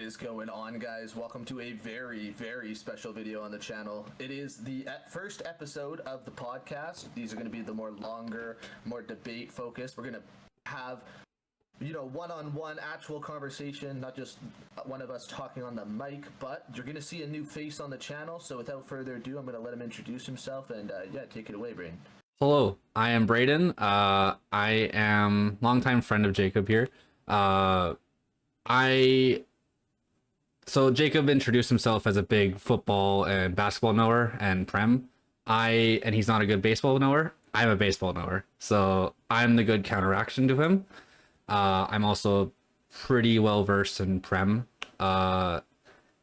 is going on, guys? Welcome to a very special video on the channel. It is the first episode of the podcast. These are going to be the more longer, more debate focused. We're going to have, one-on-one actual conversation, not just one of us talking on the mic, but you're going to see a new face on the channel. So without further ado, I'm going to let him introduce himself and take it away, Brayden. Hello, I am Brayden. I am longtime friend of Jacob here. So Jacob introduced himself as a big football and basketball knower, and Prem. And he's not a good baseball knower. I'm a baseball knower, so I'm the good counteraction to him. I'm also pretty well versed in Prem.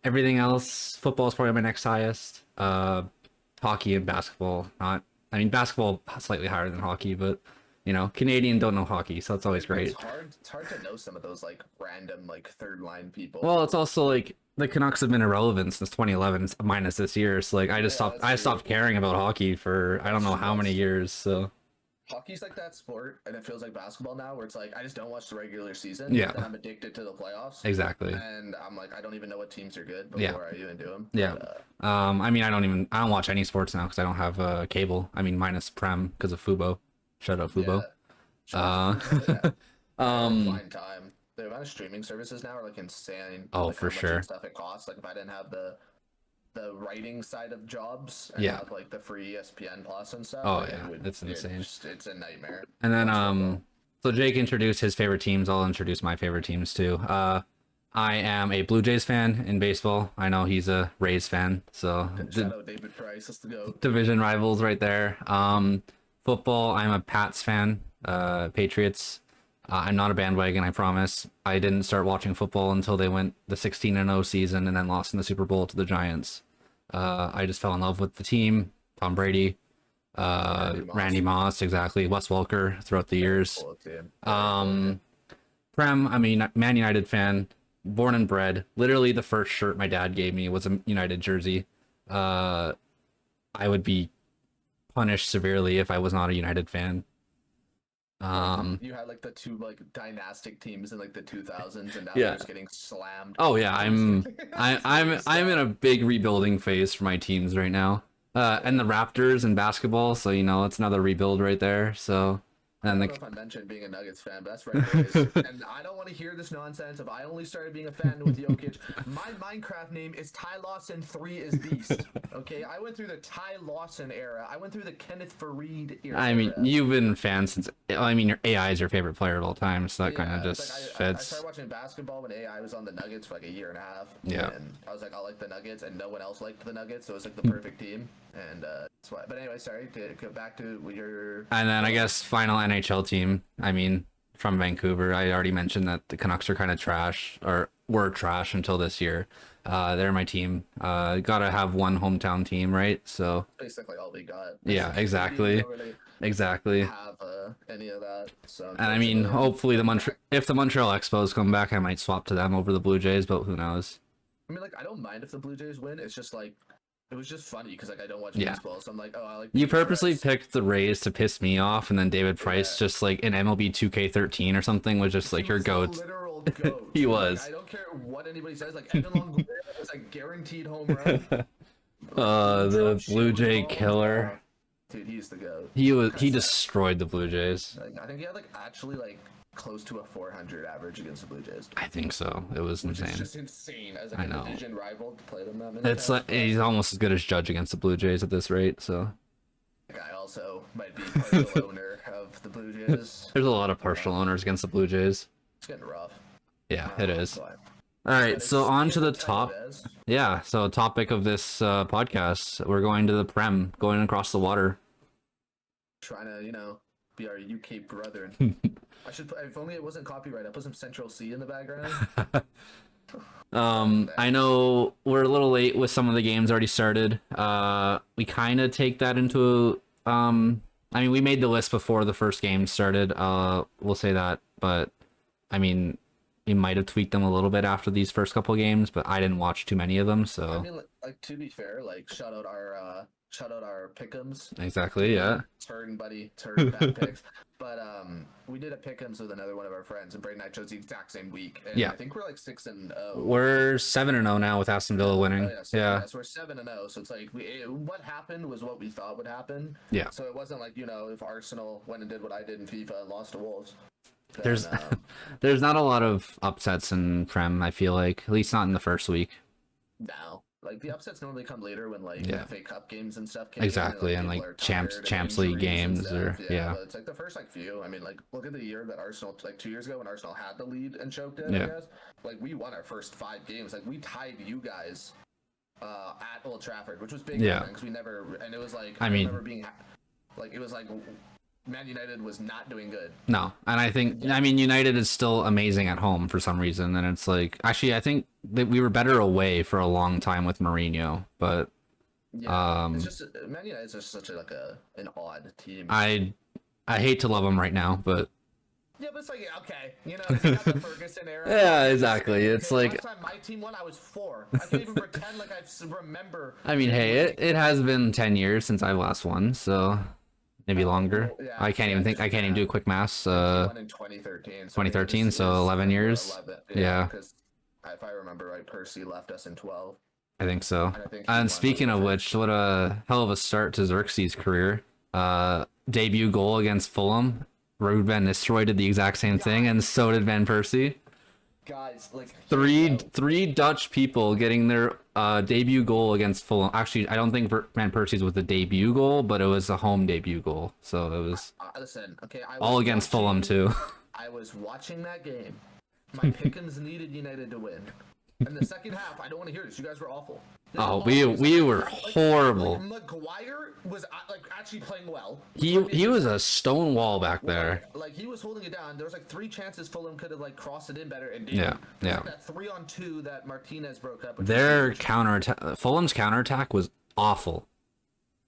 Everything else, football is probably my next highest. Hockey and basketball, not. I mean, basketball slightly higher than hockey, but Canadian don't know hockey, so it's always great. It's hard to know some of those random third line people. Well, it's also like the Canucks have been irrelevant since 2011, minus this year. So like I stopped caring about hockey for I don't know how many years. So hockey's like that sport, and it feels like basketball now, where it's like I just don't watch the regular season. Yeah. Then I'm addicted to the playoffs. Exactly. And I'm like, I don't even know what teams are good before I even do them. Yeah. But, I mean, I don't watch any sports now because I don't have cable. I mean, minus Prem because of Fubo. Shout out Fubo. Yeah. Fine time. The amount of streaming services now are insane. Oh, for sure. Stuff it costs. If I didn't have the writing side of jobs and have the free ESPN Plus and stuff. Oh yeah, it's insane. It's a nightmare. And then so Jake introduced his favorite teams. I'll introduce my favorite teams too. I am a Blue Jays fan in baseball. I know he's a Rays fan, so shout out David Price. Let's go. Division rivals right there. Football, I'm a Pats fan. Patriots. I'm not a bandwagon, I promise. I didn't start watching football until they went the 16-0 season and then lost in the Super Bowl to the Giants. I just fell in love with the team. Tom Brady, Randy Moss, exactly. Wes Welker throughout the years. Prem, I mean, Man United fan, born and bred. Literally the first shirt my dad gave me was a United jersey. I would be punished severely if I was not a United fan. You had the two dynastic teams in the 2000s, and now they're just getting slammed. Oh yeah, I'm in a big rebuilding phase for my teams right now. And the Raptors and basketball, so it's another rebuild right there. So I don't know if I mentioned being a Nuggets fan, but that's right. And I don't want to hear this nonsense of I only started being a fan with Jokic. My Minecraft name is Ty Lawson 3 is Beast. Okay, I went through the Ty Lawson era. I went through the Kenneth Fareed era. I mean, you've been a fan since. I mean, your AI is your favorite player of all time, so that kind of just fits. I started watching basketball when AI was on the Nuggets for a year and a half. Yeah. And I was like, I like the Nuggets, and no one else liked the Nuggets, so it was the perfect team. And that's why. But anyway, sorry to go back to your. And then I guess final NHL team. I mean, from Vancouver. I already mentioned that the Canucks are kind of trash, or were trash until this year. They're my team. Gotta have one hometown team, right? So basically all we got. Yeah, exactly. Exactly. Have any of that? So. And I mean, hopefully if the Montreal Expos come back, I might swap to them over the Blue Jays, but who knows? I mean, I don't mind if the Blue Jays win. It's just it was just funny because I don't watch baseball, so I'm like, oh, I like. You purposely picked the Rays to piss me off, and then David Price just in MLB 2K13 or something was just your goat. Literal goat. He was. I don't care what anybody says. Evan Longoria was guaranteed home run. The Blue Jay killer. Dude, he's the goat. He destroyed the Blue Jays. I think he had actually close to a 400 average against the Blue Jays. I think so. It was insane. It's just insane as I know. A division rival to play them that many It's he's almost as good as Judge against the Blue Jays at this rate. So. The guy also might be partial owner of the Blue Jays. There's a lot of partial owners against the Blue Jays. It's getting rough. Yeah, it is. All right, so on to the top. Yeah, so topic of this podcast, we're going to the Prem, going across the water. Trying to, be our UK brethren. I should. If only it wasn't copyright. I put some Central C in the background. I know we're a little late with some of the games already started. We kind of take that into. I mean, we made the list before the first game started. We'll say that, but I mean, he might have tweaked them a little bit after these first couple games, but I didn't watch too many of them. So I mean, like to be fair, like shout out our pick'ems. exactly, yeah. Turn bad picks. But we did a pick'ems with another one of our friends, and Brayden and I chose the exact same week. And Yeah. I think we're like 6-0. We're 7-0 now with Aston Villa winning. So we're 7-0. So it's like what happened was what we thought would happen. Yeah. So it wasn't like, if Arsenal went and did what I did in FIFA and lost to Wolves. Then, there's not a lot of upsets in Prem, I feel like, at least not in the first week. No. Like the upsets normally come later when like FA Cup games and stuff came exactly, and like Champs League games or But it's like the first like few. I mean, like look at the year that Arsenal, like 2 years ago when Arsenal had the lead and choked it. I guess like we won our first 5 games. Like we tied you guys at Old Trafford, which was big. Because we never, and it was like I remember being like, it was like Man United was not doing good. No, and I think United is still amazing at home for some reason, and it's like actually I think that we were better away for a long time with Mourinho, but it's just Man United is just such an odd team. I hate to love them right now, but yeah, but it's like okay, you got the Ferguson era. Yeah, exactly. It's like last time my team won, I was 4. I can't even pretend like I remember. I mean, hey, it has been 10 years since I last won, so. Maybe longer. I can't even do a quick math. Won in 2013. 2013, so 11 years. 11, yeah. Because if I remember right, Percy left us in 12. I think so. And speaking of which, what a hell of a start to Xerxes' career. Debut goal against Fulham. Ruud van Nistelrooy did the exact same thing, and so did Van Persie. Guys, like three Dutch people getting their debut goal against Fulham. Actually, I don't think Van Persie's was the debut goal, but it was a home debut goal. So it was listen, okay, all against Fulham too. I was watching that game. My pick'ems needed United to win. In the second half, I don't want to hear this. You guys were awful. We were horrible. Maguire was like actually playing well. He was a stone wall back there. Like he was holding it down. There was like 3 chances Fulham could have like crossed it in better and did. Yeah. Like that 3-on-2 that Martinez broke up. Their Fulham's counterattack was awful.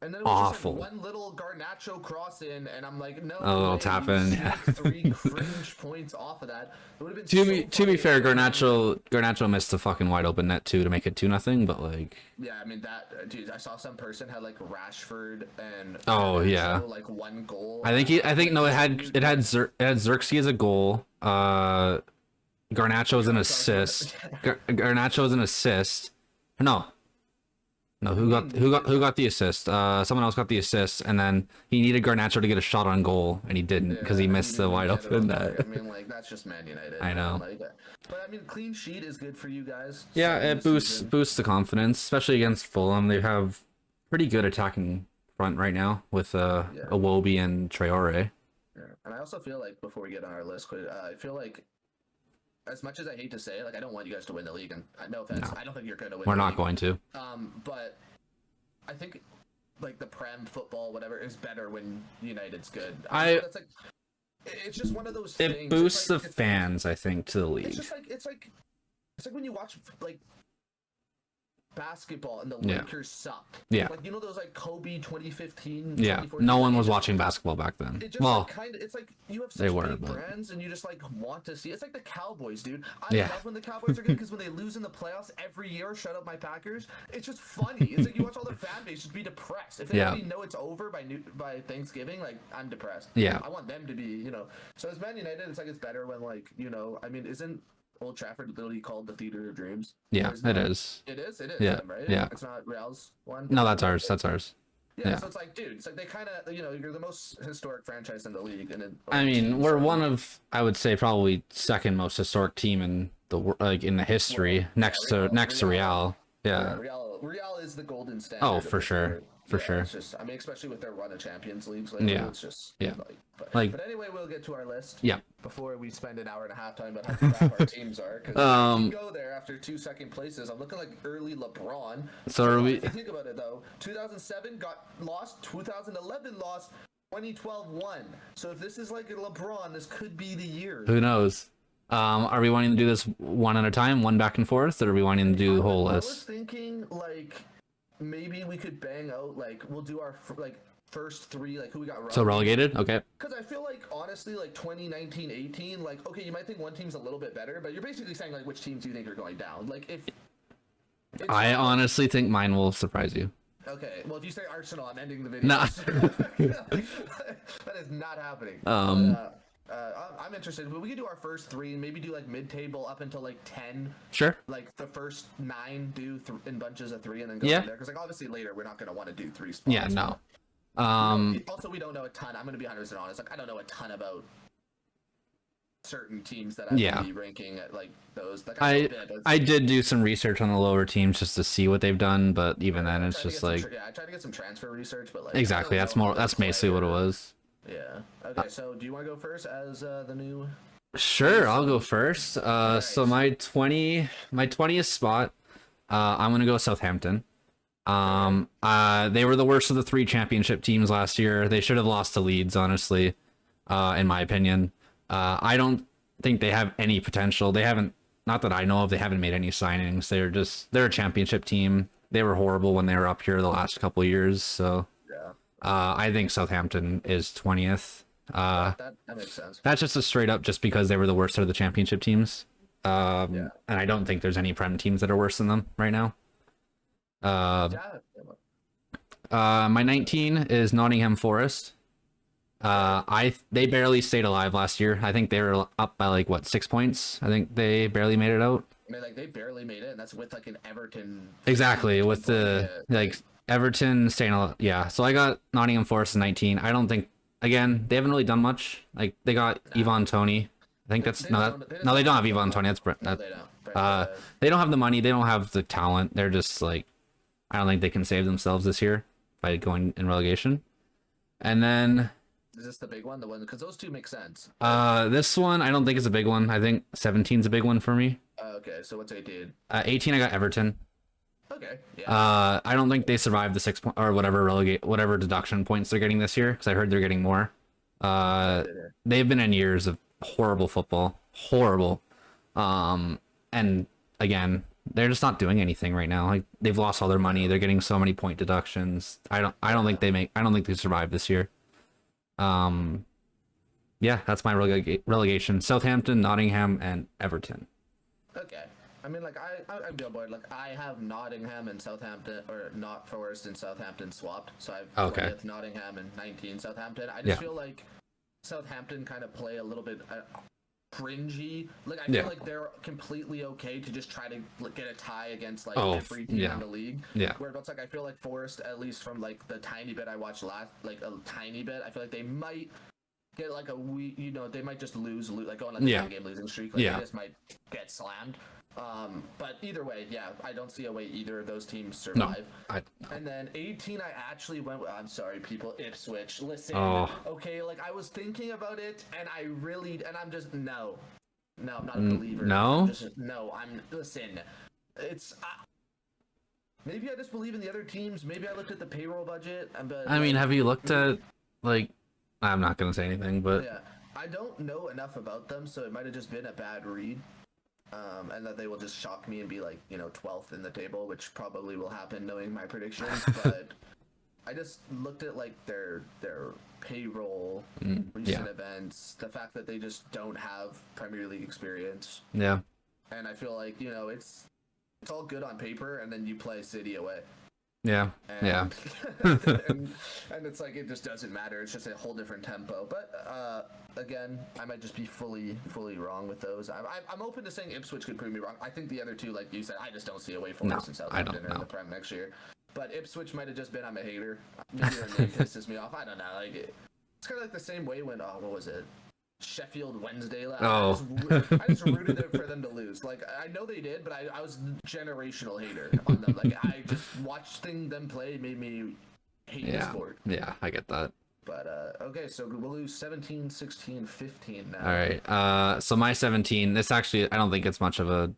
And then it was just like one little Garnacho cross in, and I'm like, no. A little tap in. 3 cringe points off of that. It would have been to be fair, Garnacho missed a fucking wide open net too to make it 2-0, but like. Yeah, I mean that dude. I saw some person had like Rashford and. Like 1 goal. I think it had Xerxes as a goal. Garnacho was an assist. Garnacho was an assist. No, who got the assist? Someone else got the assist, and then he needed Garnacho to get a shot on goal, and he didn't because he missed the wide open net. I mean, like that's just Man United. I know. But I mean, clean sheet is good for you guys. Yeah, it boosts the confidence, especially against Fulham. They have pretty good attacking front right now with Iwobi and Traore. Yeah. And I also feel like before we get on our list, I feel like. As much as I hate to say it, like I don't want you guys to win the league, and no offense, I don't think you're going to win. We're not going to. But I think like the Prem football, whatever, is better when United's good. It's just one of those things. It boosts the fans, I think, to the league. It's just like it's like when you watch like basketball and the Lakers suck. Yeah. Like those like Kobe 2015. Yeah. No one was watching basketball back then. It just it's like you have such big but... brands and you just like want to see. It's like the Cowboys, dude. I love when the Cowboys are good because when they lose in the playoffs every year, shut up my Packers. It's just funny. It's like you watch all the fan base just be depressed. If they already know it's over by Thanksgiving, like I'm depressed. Yeah. I want them to be, So as Man United, it's like it's better when like I mean, isn't Old Trafford literally called the Theater of Dreams? Yeah, it is. It is. Yeah, them, right? Yeah. It's not Real's one. No, that's ours. That's ours. Yeah, so it's like, dude, it's like they kind of, you're the most historic franchise in the league, and I mean, we're one of, I would say, probably second most historic team in the in the history, next to Real. Yeah. Real is the golden standard. Oh, for sure. For sure. It's just, I mean, especially with their run of Champions Leagues. It's just but anyway, we'll get to our list. Yeah. Before we spend an hour and a half talking about how crap our teams are, because if you go there after 2 second places, I'm looking like early LeBron. So are we? If you think about it though, 2007 got lost, 2011 lost, 2012 won. So if this is like a LeBron, this could be the year. Who knows? Are we wanting to do this one at a time, one back and forth, or are we wanting to do the whole list? I was thinking like maybe we could bang out like we'll do our like first three, like who we got relegated. So relegated, okay. Because I feel like honestly, like 2019-18, like okay, you might think one team's a little bit better, but you're basically saying like which teams do you think are going down? Like if I honestly think mine will surprise you. Okay, well if you say Arsenal, I'm ending the video. Nah. That is not happening. I'm interested. We could do our first three and maybe do like mid-table up until like 10. Sure. Like the first 9 do in bunches of 3 and then go from there. Because like obviously later we're not going to want to do 3 spots. Yeah, no. Also, we don't know a ton. I'm going to be 100% honest. Like I don't know a ton about certain teams that I would be ranking at like those. Like I did do some research on the lower teams just to see what they've done, but even then it's just like I tried to get some transfer research, but like exactly that's basically what it was. Yeah. Okay. So do you want to go first as the new? Sure, I'll go first. So my 20th spot, I'm gonna go Southampton. They were the worst of the 3 championship teams last year. They should have lost to Leeds, honestly, in my opinion. I don't think they have any potential. They haven't, not that I know of, they haven't made any signings. They're a championship team. They were horrible when they were up here the last couple of years. So I think Southampton is 20th. That makes sense. That's just a straight up just because they were the worst of the championship teams. And I don't think there's any Prem teams that are worse than them right now. My 19 is Nottingham Forest. They barely stayed alive last year. I think they were up by like what 6 points. I think they barely made it out. I mean, like they barely made it, and that's with like an Everton. Exactly, with the like Everton staying alive. Yeah, so I got Nottingham Forest 19. I don't think again they haven't really done much. Like they got Ivan Toney. I think that's they don't have Ivan Toney. That's they don't have the money. They don't have the talent. They're just like I don't think they can save themselves this year by going in relegation. And then. Is this the big one? The one because those two make sense. This one I don't think is a big one. I think 17's a big one for me. Okay, so what's 18? 18 I got Everton. Okay. Yeah. I don't think they survived the 6 point or whatever deduction points they're getting this year because I heard they're getting more. They've been in years of horrible football, horrible. And again, they're just not doing anything right now. Like they've lost all their money. They're getting so many point deductions. I don't think they survive this year. Yeah, that's my relegation. Southampton, Nottingham, and Everton. Okay. I mean, like, I'm on board. Like, I have Nottingham and Southampton, or not Forest and Southampton swapped. So I've 20th Nottingham and 19 Southampton. I just feel like Southampton kind of play a little bit cringy. Like, I feel like they're completely okay to just try to get a tie against, like, every team in the league. Yeah. Where it's like, I feel like Forest, at least from, like, the tiny bit I watched I feel like they might get, like, they might just lose, like, go on, like, a 9-game losing streak. Like, they just might get slammed. But either way, I don't see a way either of those teams survive. No. And then 18, I actually went with, I'm sorry, people, Ipswich. Listen, okay, like I was thinking about it, and I'm just, no, I'm not a believer. No? Listen, it's, maybe I just believe in the other teams. Maybe I looked at the payroll budget. But, I mean, have you looked at, like, I'm not going to say anything, but. Yeah, I don't know enough about them, so it might have just been a bad read. And that they will just shock me and be like, 12th in the table, which probably will happen knowing my predictions. But I just looked at like their payroll, recent events, the fact that they just don't have Premier League experience. Yeah. And I feel like, it's all good on paper, and then you play City away. Yeah. And it's like it just doesn't matter. It's just a whole different tempo. But again, I might just be fully wrong with those. I'm open to saying Ipswich could prove me wrong. I think the other two, like you said, I just don't see a way for us in Southampton in the Prem next year. But Ipswich might have just been I'm a hater. Maybe their name pisses me off. I don't know. Like it's kind of like the same way when what was it? Sheffield Wednesday. I just rooted for them to lose. Like I know they did, but I was a generational hater on them. Like I just watching them play made me hate the sport. Yeah, I get that. But okay, so we'll lose 17, 16, 15 now. All right. So my 17. This actually, I don't think it's much of a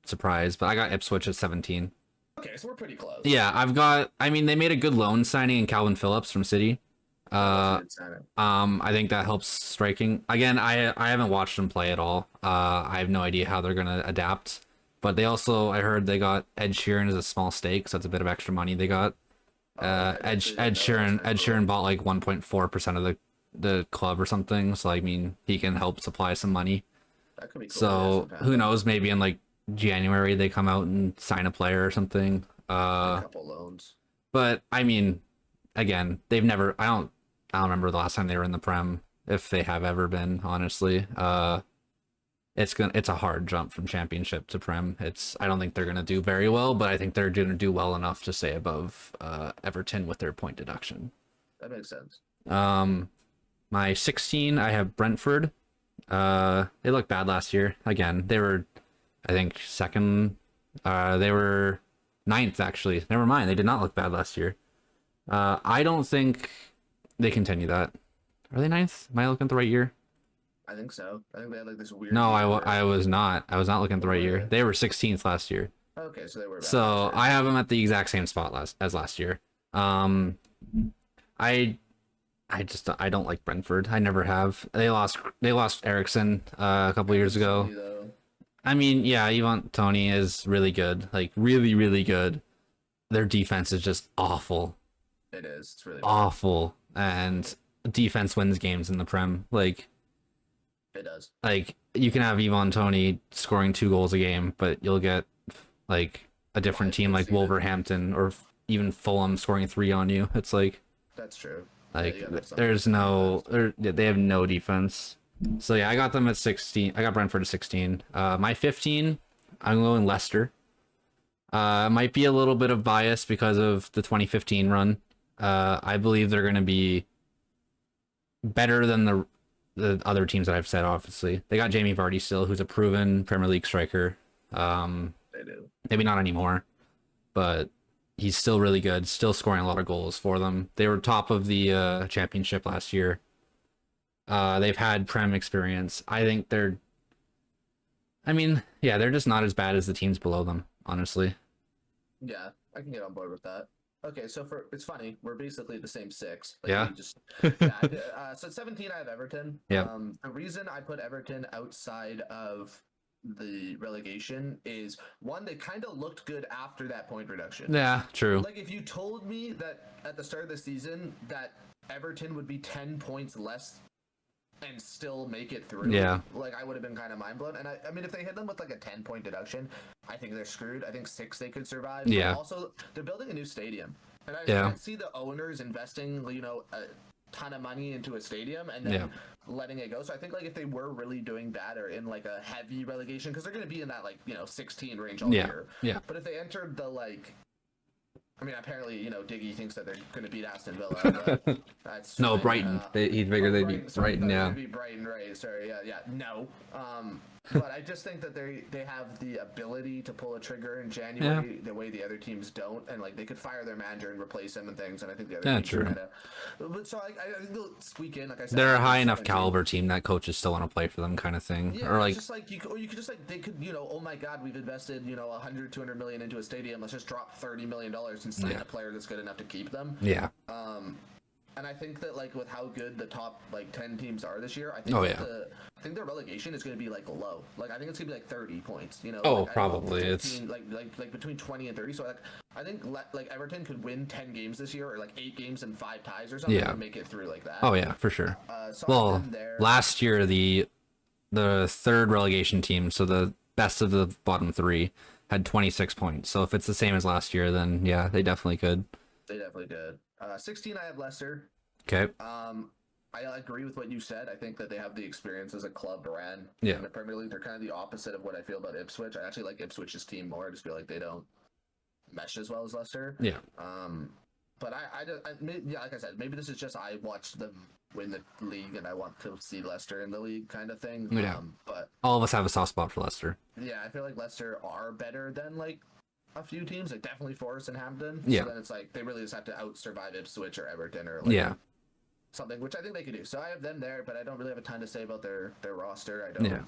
surprise, but I got Ipswich at 17. Okay, so we're pretty close. Yeah, I mean, they made a good loan signing in Calvin Phillips from City. I think that helps striking. Again, I haven't watched them play at all. I have no idea how they're gonna adapt. But they also, I heard they got Ed Sheeran as a small stake, so that's a bit of extra money they got. Oh, I Ed actually Ed didn't know that. That's Sheeran kind of Ed cool. Sheeran bought like 1.4% of the club or something. So I mean, he can help supply some money. That could be cool. Yeah, some So who fandom. knows? Maybe in like January they come out and sign a player or something. A couple loans. But I mean, again, they've never. I don't remember the last time they were in the Prem, if they have ever been. Honestly, it's a hard jump from Championship to Prem. I don't think they're gonna do very well, but I think they're gonna do well enough to stay above Everton with their point deduction. That makes sense. Um, my 16, I have Brentford. They looked bad last year. Again, they were, I think, second. They were ninth actually. Never mind, they did not look bad last year. I don't think they continue that. Are they ninth? Am I looking at the right year? I think so. I think they had like this weird No, year where. I was not. I was not looking at the What right were year. they? They were 16th last year. Okay, so they were bad last So year. I have them at the exact same spot as last year. Um, I I don't like Brentford. I never have. They lost Ericsson a couple years ago. Tony, though. I mean, yeah, Ivan Tony is really good. Like really, really good. Their defense is just awful. It is. It's really bad. Awful. And defense wins games in the Prem. It does. Like you can have Ivan Tony scoring 2 goals a game, but you'll get like a different team like conceded. Wolverhampton or even Fulham scoring 3 on you. It's like That's true. like Yeah, you gotta have some there's no defense. they have no defense. So yeah, I got them at 16. I got Brentford at 16. My 15, I'm going Leicester. Might be a little bit of bias because of the 2015 run. I believe they're going to be better than the other teams that I've said. Obviously, they got Jamie Vardy still, who's a proven Premier League striker. They do. Maybe not anymore, but he's still really good. Still scoring a lot of goals for them. They were top of the championship last year. They've had Prem experience. I think they're. I mean, yeah, they're just not as bad as the teams below them, honestly. Yeah, I can get on board with that. Okay, so it's funny. We're basically the same six. Like Yeah. we just yeah. So at 17, I have Everton. Yeah. The reason I put Everton outside of the relegation is one, they kind of looked good after that point reduction. Yeah, true. Like if you told me that at the start of the season that Everton would be 10 points less and still make it through, Yeah. like I would have been kind of mind blown. And I mean, if they hit them with like a 10-point deduction, I think they're screwed. I think 6 they could survive. Yeah. But also, they're building a new stadium, and I Yeah. can't see the owners investing, a ton of money into a stadium and then letting it go. So I think like if they were really doing bad or in like a heavy relegation, because they're going to be in that 16 range all year. Yeah. But if they entered the I mean, apparently, Diggy thinks that they're going to beat Aston Villa. But that's No, fine. Brighton. He figured they'd be Sorry, Brighton. they're Yeah. gonna be Brighton, right? Sorry, yeah. No. But I just think that they have the ability to pull a trigger in January the way the other teams don't, and like they could fire their manager and replace him and things. And I think the other teams true. kind of. But so I think they'll squeak in. Like I said, They're a high enough 17. caliber team that coaches still want to play for them, kind of thing. Yeah, Or it's like, just like you could just like they could oh my god, we've invested 100 200 million into a stadium. Let's just drop $30 million and sign a player that's good enough to keep them. yeah, And I think that with how good the top 10 teams are this year, I think I think their relegation is going to be low. I think it's going to be 30 points. probably 15, like between 20 and 30. So I think Everton could win 10 games this year, or 8 games and 5 ties or something, and make it through like that. Oh yeah, for sure. So Well, last year the third relegation team, so the best of the bottom 3, had 26 points. So if it's the same as last year, then yeah, they definitely could. They definitely did. 16, I have Leicester. Okay. I agree with what you said. I think that they have the experience as a club brand Yeah. in the Premier League. They're kind of the opposite of what I feel about Ipswich. I actually like Ipswich's team more. I just feel like they don't mesh as well as Leicester. Yeah. But yeah, like I said, maybe this is just I watched them win the league and I want to see Leicester in the league kind of thing. Yeah. But All of us have a soft spot for Leicester. yeah, I feel like Leicester are better than a few teams, definitely Forest and Hampton. Yeah. So then it's they really just have to out-survive Ipswich or Everton or something, which I think they could do. So I have them there, but I don't really have a ton to say about their roster. I don't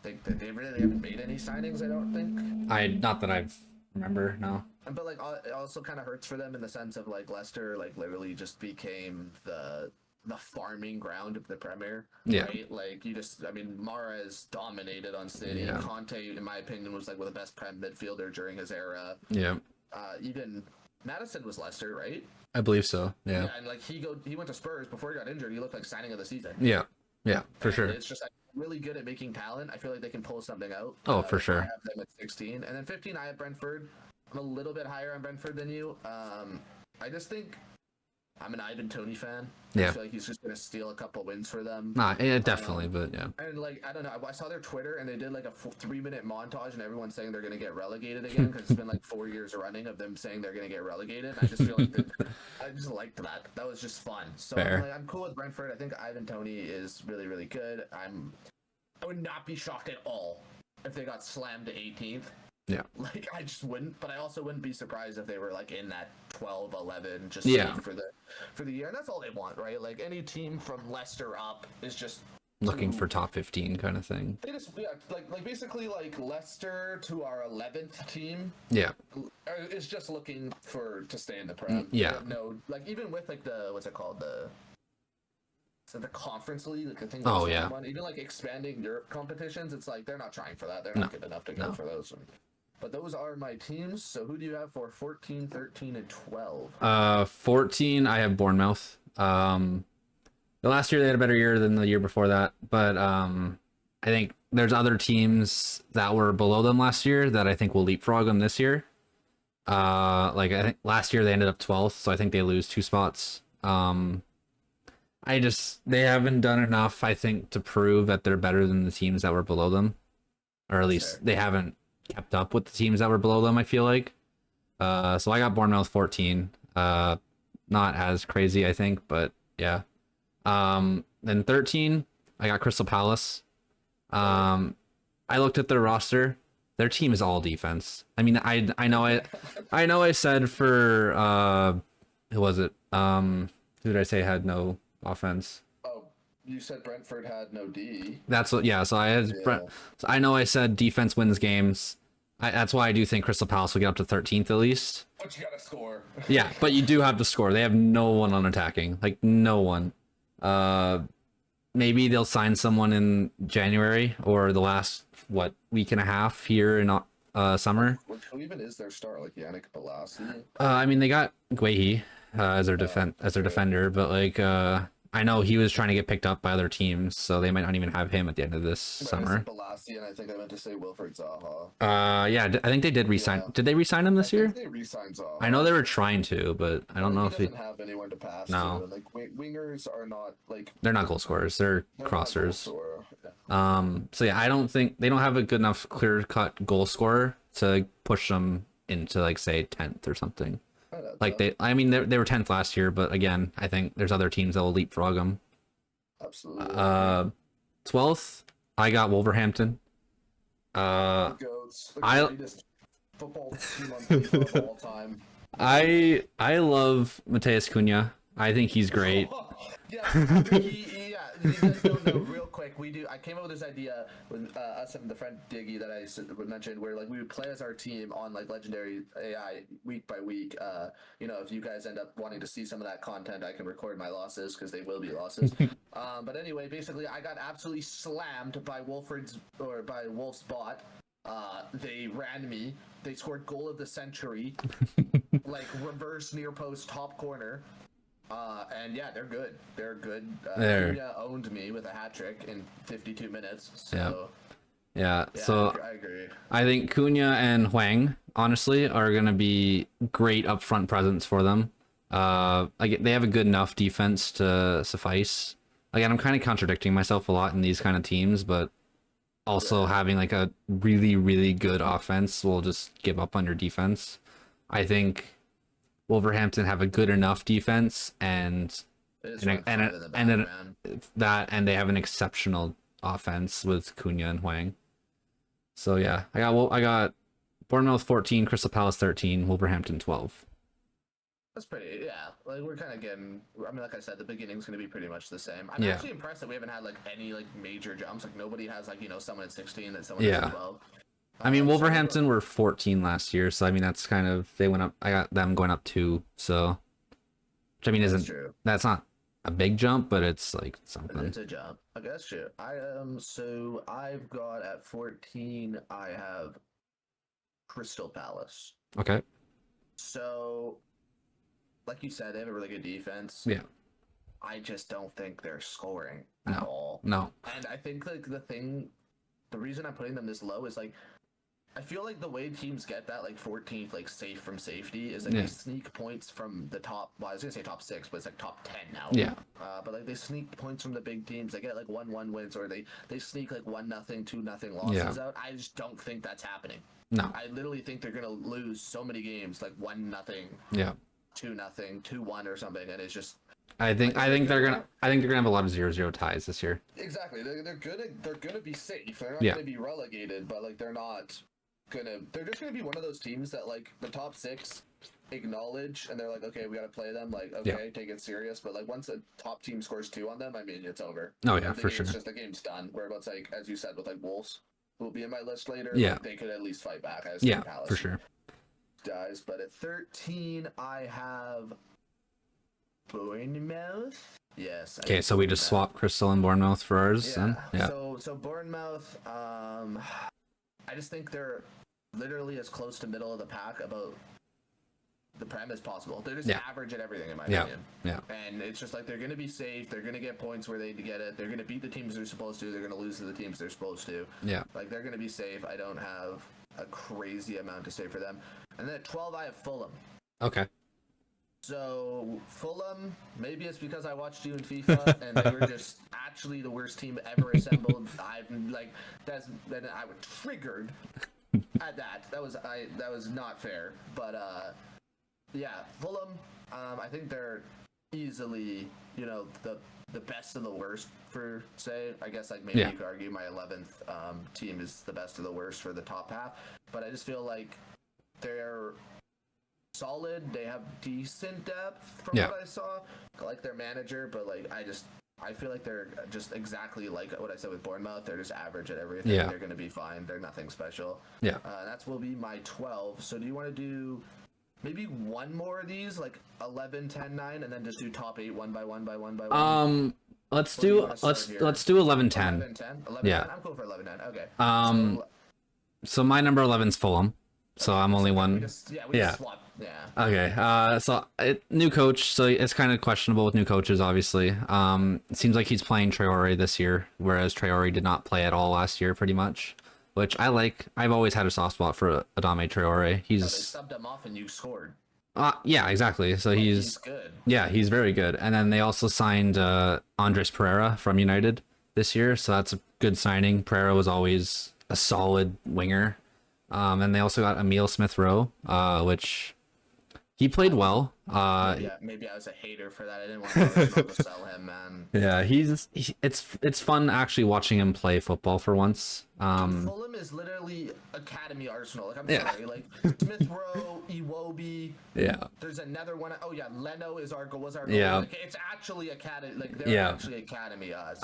think that they really haven't made any signings, I don't think. Not that I've remember, no. But it also kind of hurts for them in the sense of Leicester literally just became the farming ground of the Premier. Yeah. Right? Mahrez dominated on City. Yeah. Conte, in my opinion, was one of the best Prem midfielder during his era. Yeah. Even Madison was Leicester, right? I believe so. Yeah. Yeah, and like he went to Spurs before he got injured. He looked like signing of the season. Yeah. Yeah, for And sure. it's just like really good at making talent. I feel like they can pull something out. Oh, for That's why I sure. have them at 16, and then 15 I have Brentford. I'm a little bit higher on Brentford than you. I just think I'm an Ivan Toney fan. I Yeah. feel like he's just gonna steal a couple wins for them. Nah, yeah, definitely, but yeah. And like I don't know, I saw their Twitter and they did like a 3-minute montage and everyone's saying they're gonna get relegated again because it's been like 4 years running of them saying they're gonna get relegated. I just feel like I just liked that. That was just fun. So I'm cool with Brentford. I think Ivan Toney is really really good. I would not be shocked at all if they got slammed to 18th. Yeah. Like I just wouldn't, but I also wouldn't be surprised if they were like in that 12, 11 just Yeah. safe for the year. And that's all they want, right? Like any team from Leicester up is just Looking for top 15 kind of thing. they just like basically like Leicester to our 11th team. Yeah. Is just looking to stay in the Prem. Yeah. No, like even with like the what's it called the Conference League, like I think. Oh yeah. One, even like expanding Europe competitions, it's like they're not trying for that. They're not good enough to go for those. But those are my teams. So who do you have for 14, 13, and 12? 14, I have Bournemouth. The last year they had a better year than the year before that, but I think there's other teams that were below them last year that I think will leapfrog them this year. Like I think last year they ended up 12th, so I think they lose 2 spots. They haven't done enough, I think, to prove that they're better than the teams that were below them, or at least they haven't kept up with the teams that were below them, I feel like. So I got Bournemouth 14. Not as crazy, I think, but yeah. Then 13, I got Crystal Palace. I looked at their roster. Their team is all defense. I mean, I know I said for who was it? Who did I say had no offense? Oh, you said Brentford had no D. That's what. Yeah. So I had. Yeah. So I know I said defense wins games. That's why I do think Crystal Palace will get up to 13th at least. But you gotta score. Yeah, but you do have to score. They have no one on attacking. Like no one. Maybe they'll sign someone in January or the last week and a half here in summer. Who even is their star? Like Yannick Bolasie? I mean they got Guehi as their defender, but like I know he was trying to get picked up by other teams, so they might not even have him at the end of this summer. Bolasie, and I think I meant to say Wilfried Zaha. Yeah, I think they did resign. Yeah. Did they resign him this year? They re-signed Zaha. I know they were trying to, but I don't know if he doesn't have anyone to pass. No, to. Like wingers are not like they're not goal scorers. They're crossers. So yeah, I don't think they don't have a good enough clear-cut goal scorer to push them into like say 10th or something. Like they were 10th last year, but again, I think there's other teams that will leapfrog them. Absolutely. 12th, I got Wolverhampton. The greatest football team on FIFA of all time. I love Mateus Cunha. I think he's great. You guys don't know, real quick, I came up with this idea with us and the friend Diggy that I mentioned, where like we would play as our team on like Legendary AI week by week. If you guys end up wanting to see some of that content, I can record my losses because they will be losses. But anyway, basically, I got absolutely slammed by Wolf's bot. They ran me. They scored goal of the century, like reverse near post top corner. And yeah, they're good. They're good. Cunha owned me with a hat trick in 52 minutes. So yeah. So I agree. I think Cunha and Huang honestly are gonna be great upfront presence for them. Like they have a good enough defense to suffice. Again, I'm kind of contradicting myself a lot in these kind of teams, but also having like a really, really good offense will just give up on your defense. I think Wolverhampton have a good enough defense and they have an exceptional offense with Cunha and Huang. So yeah, I got Bournemouth 14, Crystal Palace 13, Wolverhampton 12. That's pretty, yeah. Like we're kind of getting. I mean, like I said, the beginning's going to be pretty much the same. I'm actually impressed that we haven't had like any like major jumps. Like nobody has like someone at 16 and someone at 12. I mean, Wolverhampton were 14 last year, so I mean that's kind of they went up. I got them going up 2, so which I mean that's not a big jump, but it's like something. It's a jump. I guess true. So I've got at 14. I have Crystal Palace. Okay. So like you said, they have a really good defense. Yeah. I just don't think they're scoring at all. No. And I think like the reason I'm putting them this low is like I feel like the way teams get that like 14th like safe from safety is like they sneak points from the top. Well, I was gonna say top 6, but it's like top 10 now. Yeah. But like they sneak points from the big teams. They get like 1-1 wins, or they sneak like 1-0, 2-0 losses out. I just don't think that's happening. No. I literally think they're gonna lose so many games, like 1-0. Yeah. 2-0, 2-1 or something, and it's just. I think they're gonna have a lot of 0-0 ties this year. Exactly. They're gonna be safe. They're not gonna be relegated, but like they're just gonna be one of those teams that like the top 6 acknowledge, and they're like, okay, we gotta play them. Like, okay, take it serious. But like once a top team scores 2 on them, I mean, it's over. Oh yeah, for sure. It's just the game's done. Whereabouts like as you said with like Wolves, who will be in my list later. Yeah. Like, they could at least fight back. As Palace for sure. Guys, but at 13, I have Bournemouth. Yes. Okay, so we just swapped Crystal and Bournemouth for ours. Yeah. Then? Yeah. So Bournemouth, I just think they're literally as close to middle of the pack about the Prem as possible. They're just average at everything in my opinion. Yeah. And it's just like they're going to be safe. They're going to get points where they need to get it. They're going to beat the teams they're supposed to. They're going to lose to the teams they're supposed to. Yeah. Like they're going to be safe. I don't have a crazy amount to say for them. And then at 12, I have Fulham. Okay. So Fulham, maybe it's because I watched you in FIFA and they were just actually the worst team ever assembled. I was triggered at that. That was not fair. But yeah, Fulham. I think they're easily the best of the worst for say. I guess like maybe you could argue my 11th team is the best of the worst for the top half. But I just feel like they're solid. They have decent depth from what I saw. I like their manager, but like I feel like they're just exactly like what I said with Bournemouth. They're just average at everything. They're going to be fine. They're nothing special. Yeah. That will be my 12. So do you want to do maybe one more of these, like 11, 10, 9, and then just do top 8 one by one by one by one? Let's do 11, 10. 11, 10? 11, yeah. 10? I'm cool for 11, 10. Okay. So my number 11's Fulham. So I'm only one. We just swap. Yeah. Okay. So new coach. So it's kind of questionable with new coaches, obviously. It seems like he's playing Traore this year, whereas Traore did not play at all last year, pretty much. Which I like. I've always had a soft spot for Adama Traore. He's. They subbed him off and you scored. Yeah, exactly. So he's good. Yeah, he's very good. And then they also signed Andres Pereira from United this year, so that's a good signing. Pereira was always a solid winger. And they also got Emile Smith-Rowe, which he played well. Maybe I was a hater for that. I didn't want to sell him, man. Yeah, it's fun actually watching him play football for once. Fulham is literally Academy Arsenal. Like I'm sorry, like Smith-Rowe, Iwobi. Yeah. There's another one. Oh yeah, Leno was our goal. Yeah. Like, it's actually Academy. Like they're actually Academy us.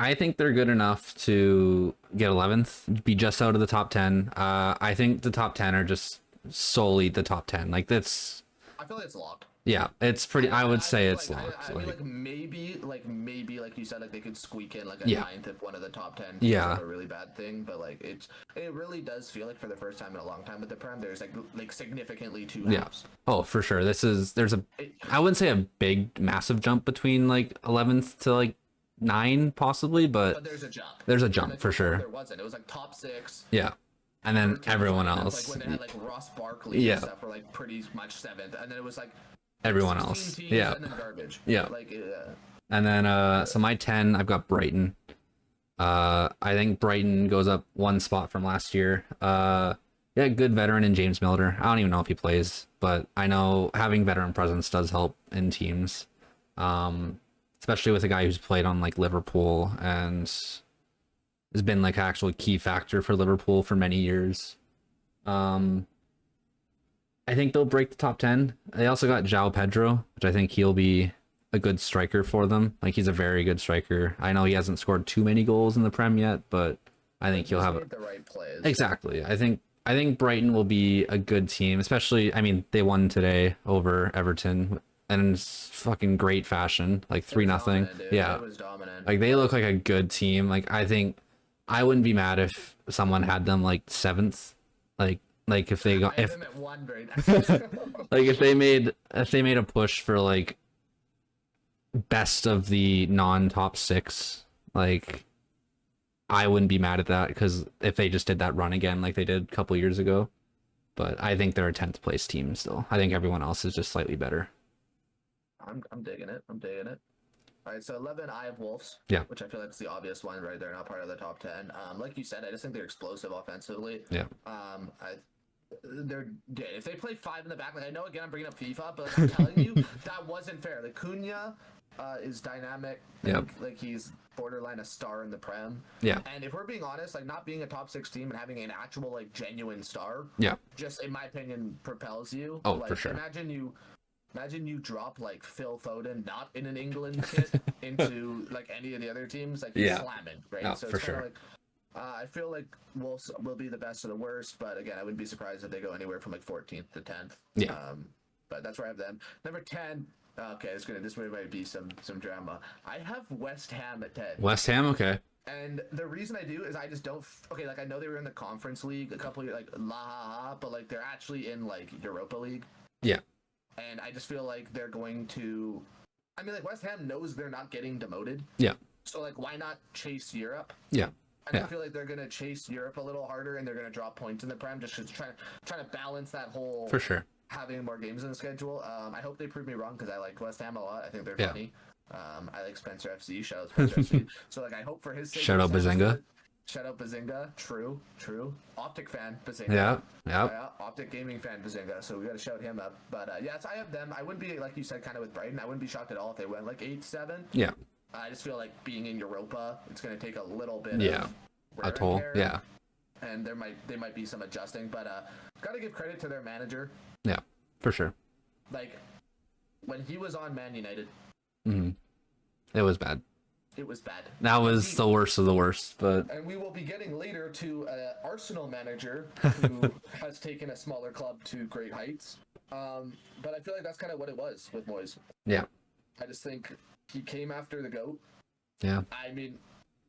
I think they're good enough to get 11th, be just out of the top 10. I think the top 10 are just solely the top 10. Like that's. I feel like it's locked. Yeah, it's pretty. I would say it's locked. I mean, maybe, like you said, like they could squeak in like a 9th if one of the top 10 teams have a really bad thing. But like it really does feel like for the first time in a long time with the Prem, there's like significantly two halves. Oh, for sure. I wouldn't say a big, massive jump between like 11th to like 9 possibly, but there's a jump. There's a jump for sure. There wasn't. It was like top 6. Yeah. And then everyone else. Like when they had like Ross Barkley and stuff were like pretty much 7th, and then it was like everyone else. Yeah. And then garbage. Yeah. And then so my 10, I've got Brighton. I think Brighton goes up 1 spot from last year. Good veteran in James Milner. I don't even know if he plays, but I know having veteran presence does help in teams. Especially with a guy who's played on like Liverpool and has been like an actual key factor for Liverpool for many years. I think they'll break the top 10. They also got João Pedro, which I think he'll be a good striker for them. Like he's a very good striker. I know he hasn't scored too many goals in the Prem yet, but I think he'll have the right plays. Exactly. I think Brighton will be a good team, especially I mean they won today over Everton and it's fucking great fashion, like 3-0. Yeah. It was dominant. Like they look like a good team. Like I think I wouldn't be mad if someone had them like 7th. Like Like if they got I have if them at 1 right now. like if they made a push for like best of the non-top 6, like I wouldn't be mad at that, because if they just did that run again like they did a couple years ago. But I think they're a 10th place team still. I think everyone else is just slightly better. I'm digging it. I'm digging it. All right, so 11, I have Wolves. Yeah. Which I feel like is the obvious one, right? They're not part of the top 10. Like you said, I just think they're explosive offensively. Yeah. If they play 5 in the back, like I know again I'm bringing up FIFA, but like, I'm telling you that wasn't fair. Like Cunha is dynamic. Yep. Like he's borderline a star in the Prem. Yeah. And if we're being honest, like not being a top 6 team and having an actual like genuine star, Yeah. just in my opinion propels you. Oh, like, for sure. Imagine you drop like Phil Foden, not in an England kit, into like any of the other teams, like Yeah. slamming, right? No, So for it's kind sure. of like I feel like Wolves will be the best of the worst, but again, I wouldn't be surprised if they go anywhere from like 14th to 10th. Yeah. But that's where I have them. Number 10. Okay, this might be some drama. I have West Ham at 10. West Ham, okay. And the reason I do is I just don't. Okay, like I know they were in the Conference League a couple of like but like they're actually in like Europa League. Yeah. And I just feel like they're going to. I mean, like West Ham knows they're not getting demoted. Yeah. So like, why not chase Europe? Yeah. And Yeah. I feel like they're gonna chase Europe a little harder, and they're gonna drop points in the Prem just trying to balance that whole. For sure. Having more games in the schedule. I hope they prove me wrong because I like West Ham a lot. I think they're funny. I like Spencer FC. Shout out Spencer FC. So like, I hope for his sake. Shout out Bazinga. Shout out Bazinga. True. Optic fan Bazinga. Yeah. Optic gaming fan Bazinga. So we got to shout him up. But so I have them. I wouldn't be like you said, kind of with Brayden. I wouldn't be shocked at all if they went like 8-7. Yeah. I just feel like being in Europa, it's going to take a little bit of a wear toll. and tear, Yeah. And there might be some adjusting, but got to give credit to their manager. Yeah. For sure. Like when he was on Man United, it was bad. it was bad. That was the worst of the worst, but And we will be getting later to an Arsenal manager who has taken a smaller club to great heights. But I feel like that's kind of what it was with Moyes. yeah. I just think he came after the GOAT. Yeah. I mean,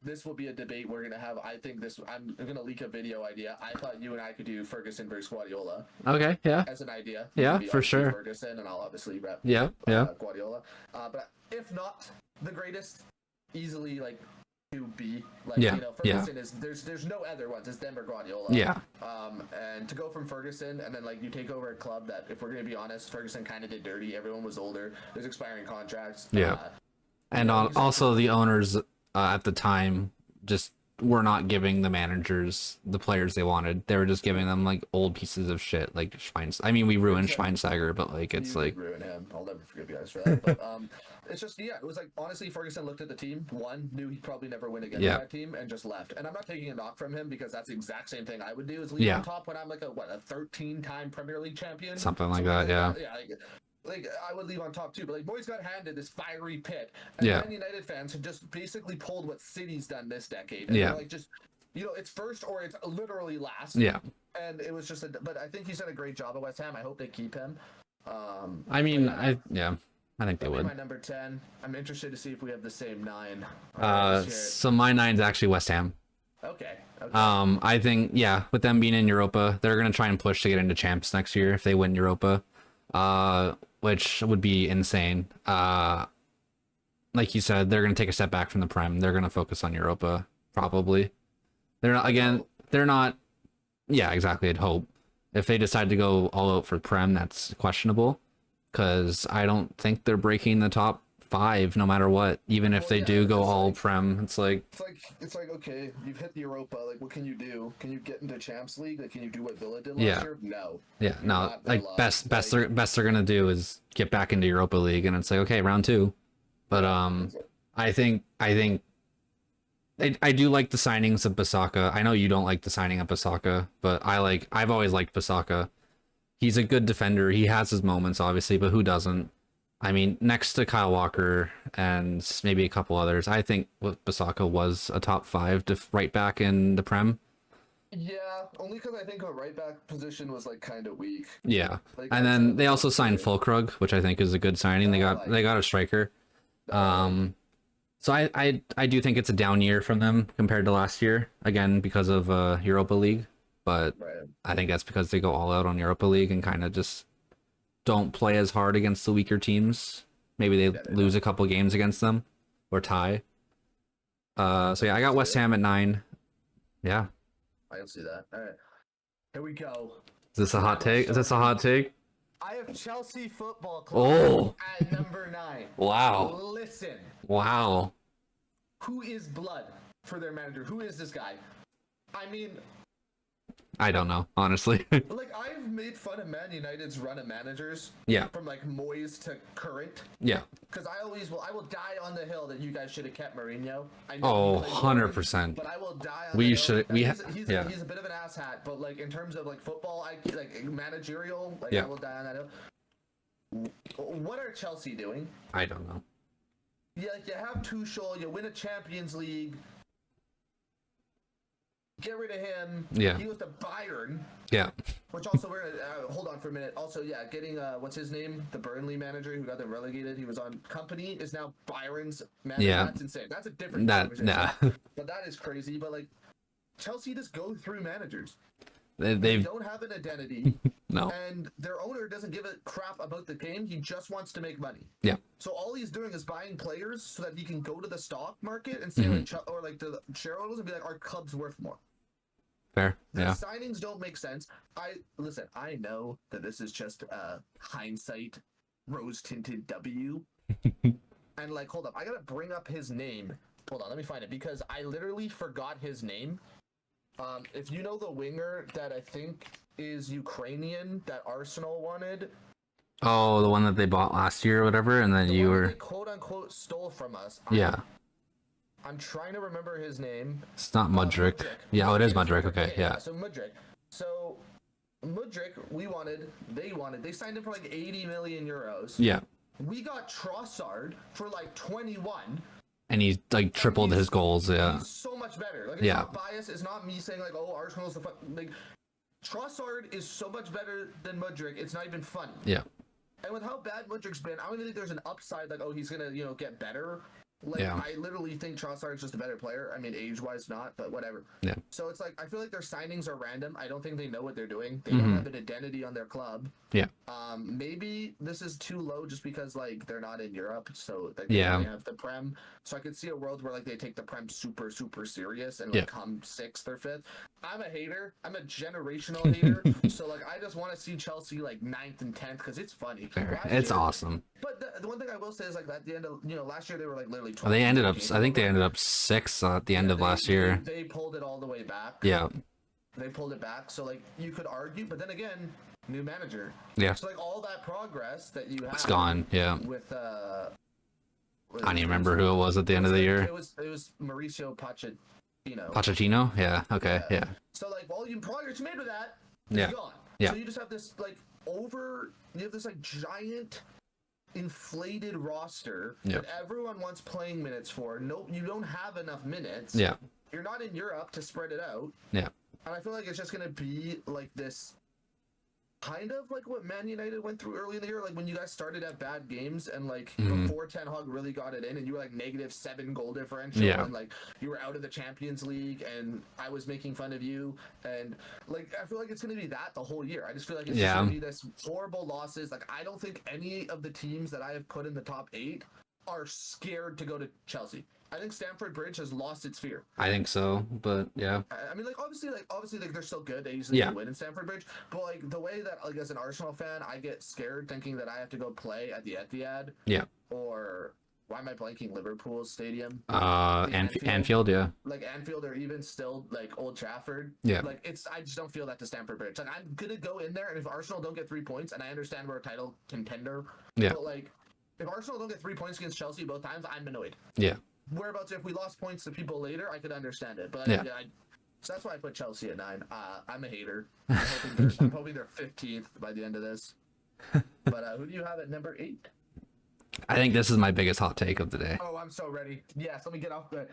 this will be a debate we're going to have. I'm going to leak a video idea. I thought you and I could do Ferguson versus Guardiola Okay, yeah. as an idea. Yeah, Maybe for obviously sure. Ferguson, and I'll obviously rep Guardiola. But if not the greatest, easily like to be like Ferguson is there's no other ones. It's them or Guardiola. Yeah. And to go from Ferguson and then like you take over a club that, if we're gonna be honest, Ferguson kind of did dirty. Everyone was older. There's expiring contracts. Yeah. And also the owners at the time just were not giving the managers the players they wanted. They were just giving them like old pieces of shit, like Schweinsteiger. I mean, we ruined Schweinsteiger, but like it's like ruin him. I'll never forgive you guys for that. But it's just it was like honestly, Ferguson looked at the team, knew he'd probably never win against that team, and just left. And I'm not taking a knock from him because that's the exact same thing I would do, is leave on top when I'm like a 13-time Premier League champion, something like that. Yeah. Like I would leave on top too, but like Moyes got handed this fiery pit, and Man United fans have just basically pulled what City's done this decade. And they're like just it's first or it's literally last. Yeah. And it was just but I think he's done a great job at West Ham. I hope they keep him. I mean, I think they would. My number 10. I'm interested to see if we have the same 9. So my 9's actually West Ham. Okay. I think with them being in Europa, they're gonna try and push to get into champs next year if they win Europa. Which would be insane. Like you said, they're going to take a step back from the Prem. They're going to focus on Europa, probably. They're not, yeah, exactly, I'd hope. If they decide to go all out for Prem, that's questionable, because I don't think they're breaking the top 5 no matter what. Even if they do go all Prem, it's like okay, you've hit the Europa. Like, what can you do? Can you get into Champs League? Like, can you do what Villa did last year? No. Yeah, no. Like best they're gonna do is get back into Europa League, and it's like, okay, round 2. But I think I do like the signings of Bisaka. I know you don't like the signing of Bisaka, but I've always liked Bisaka. He's a good defender. He has his moments, obviously, but who doesn't? I mean, next to Kyle Walker and maybe a couple others, I think Bisaka was a top 5 right back in the Prem. Yeah, only because I think a right back position was like kind of weak. Yeah, and then they also signed Fulkrug, which I think is a good signing. They got a striker. So I do think it's a down year from them compared to last year, again because of Europa League. but Right. I think that's because they go all out on Europa League and kind of just don't play as hard against the weaker teams. Maybe they Yeah, they lose don't. a couple games against them or tie. So yeah, I got West Ham at 9. Yeah. I can see that. All right. Here we go. Is this a hot take? Is this a Sorry. hot take? I have Chelsea Football Club Oh, at number 9. wow. Listen, Wow. who is blood for their manager? Who is this guy? I mean, I don't know, honestly. like, I've made fun of Man United's run of managers. Yeah. From like Moyes to current. Yeah. Because I will die on the hill that you guys should have kept Mourinho. I Oh, he played well, 100%. But I will die on We the hill. should- Like, we he's, ha- he's, yeah. he's a bit of an asshat, but like in terms of like football, like managerial, like Yeah. I will die on that hill. What are Chelsea doing? I don't know. Yeah, like you have Tuchel, you win a Champions League. Get rid of him. Yeah. He goes to Bayern, Yeah. which also we're gonna hold on for a minute. Also, yeah, getting what's his name, the Burnley manager who got them relegated. He was on Company, is now Bayern's manager. Yeah. That's insane. That's a different That conversation. nah. But that is crazy. But like, Chelsea just go through managers. They They they've don't have an identity, no. and their owner doesn't give a crap about the game. He just wants to make money. Yeah. So all he's doing is buying players so that he can go to the stock market and say, Mm-hmm. like, or like the shareholders and be like, our club's worth more. Fair. The Yeah. signings don't make sense. I know that this is just hindsight, rose-tinted W. And like, hold up, I gotta bring up his name. Hold on, let me find it because I literally forgot his name. If you know the winger that I think is Ukrainian that Arsenal wanted, Oh, the one that they bought last year or whatever, and then the you one that were they quote unquote stole from us. yeah. I'm trying to remember his name. It's not Mudryk. Yeah, oh, it is Mudryk. Okay, yeah. So Mudryk. So Mudryk, they signed him for like 80 million euros. Yeah. We got Trossard for like 21. And he's like tripled his goals. Yeah. He's so much better. Like, it's Yeah. not bias. It's not me saying like, oh, Arsenal's the like. Trossard is so much better than Mudryk. It's not even funny. Yeah. And with how bad Mudryk's been, I don't even think there's an upside like, oh, he's gonna get better. Like, Yeah. I literally think Trossard's just a better player. I mean, age-wise, not, but whatever. Yeah. So it's like, I feel like their signings are random. I don't think they know what they're doing. They Mm-hmm. don't have an identity on their club. Yeah. Maybe this is too low just because, like, they're not in Europe, so like, Yeah. they only have the Prem. So I could see a world where, like, they take the Prem super, super serious and, like, Yeah. come 6th or 5th. I'm a hater. I'm a generational hater. So, like, I just want to see Chelsea, like, 9th and 10th because it's funny. Fair. Last It's year- awesome. But the one thing I will say is, like, at the end of, last year they were, like, literally 12th. They ended up. I think they ended up 6th at the end of last year. They pulled it all the way back. Yeah. They pulled it back. So, like, you could argue, but then again, new manager. Yeah. So, like, all that progress that you have. It's gone. Yeah. With, I don't even remember who it was at the end of the year. It was Mauricio Pochettino. Pochettino? Yeah. Okay. Yeah. So, like, all you progress you made with that is Yeah. gone. Yeah. So you just have this, like, you have this, like, giant inflated roster Yep. that everyone wants playing minutes for. No, you don't have enough minutes. Yeah. You're not in Europe to spread it out. Yeah. And I feel like it's just going to be like this kind of like what Man United went through early in the year. Like when you guys started at bad games and like before Ten Hag really got it in and you were like -7 goal differential Yeah. and like you were out of the Champions League and I was making fun of you. And like, I feel like it's going to be that the whole year. I just feel like it's just Yeah. going to be this horrible losses. Like I don't think any of the teams that I have put in the top 8 are scared to go to Chelsea. I think Stamford Bridge has lost its fear. I think so, but yeah. I mean, obviously, they're still good. They usually Yeah. win in Stamford Bridge, but like the way that, like, as an Arsenal fan, I get scared thinking that I have to go play at the Etihad. Yeah. Or why am I blanking? Liverpool's stadium. Anfield, yeah. Like Anfield, or even still like Old Trafford. Yeah. Like I just don't feel that to Stamford Bridge. Like I'm gonna go in there, and if Arsenal don't get 3 points, and I understand we're a title contender. Yeah. But like, if Arsenal don't get 3 points against Chelsea both times, I'm annoyed. Yeah. Whereabouts, if we lost points to people later, I could understand it. But Yeah. so that's why I put Chelsea at 9. I'm a hater. I'm hoping they're 15th by the end of this. But who do you have at number 8? I think this is my biggest hot take of the day. Oh, I'm so ready. Yes, let me get off the.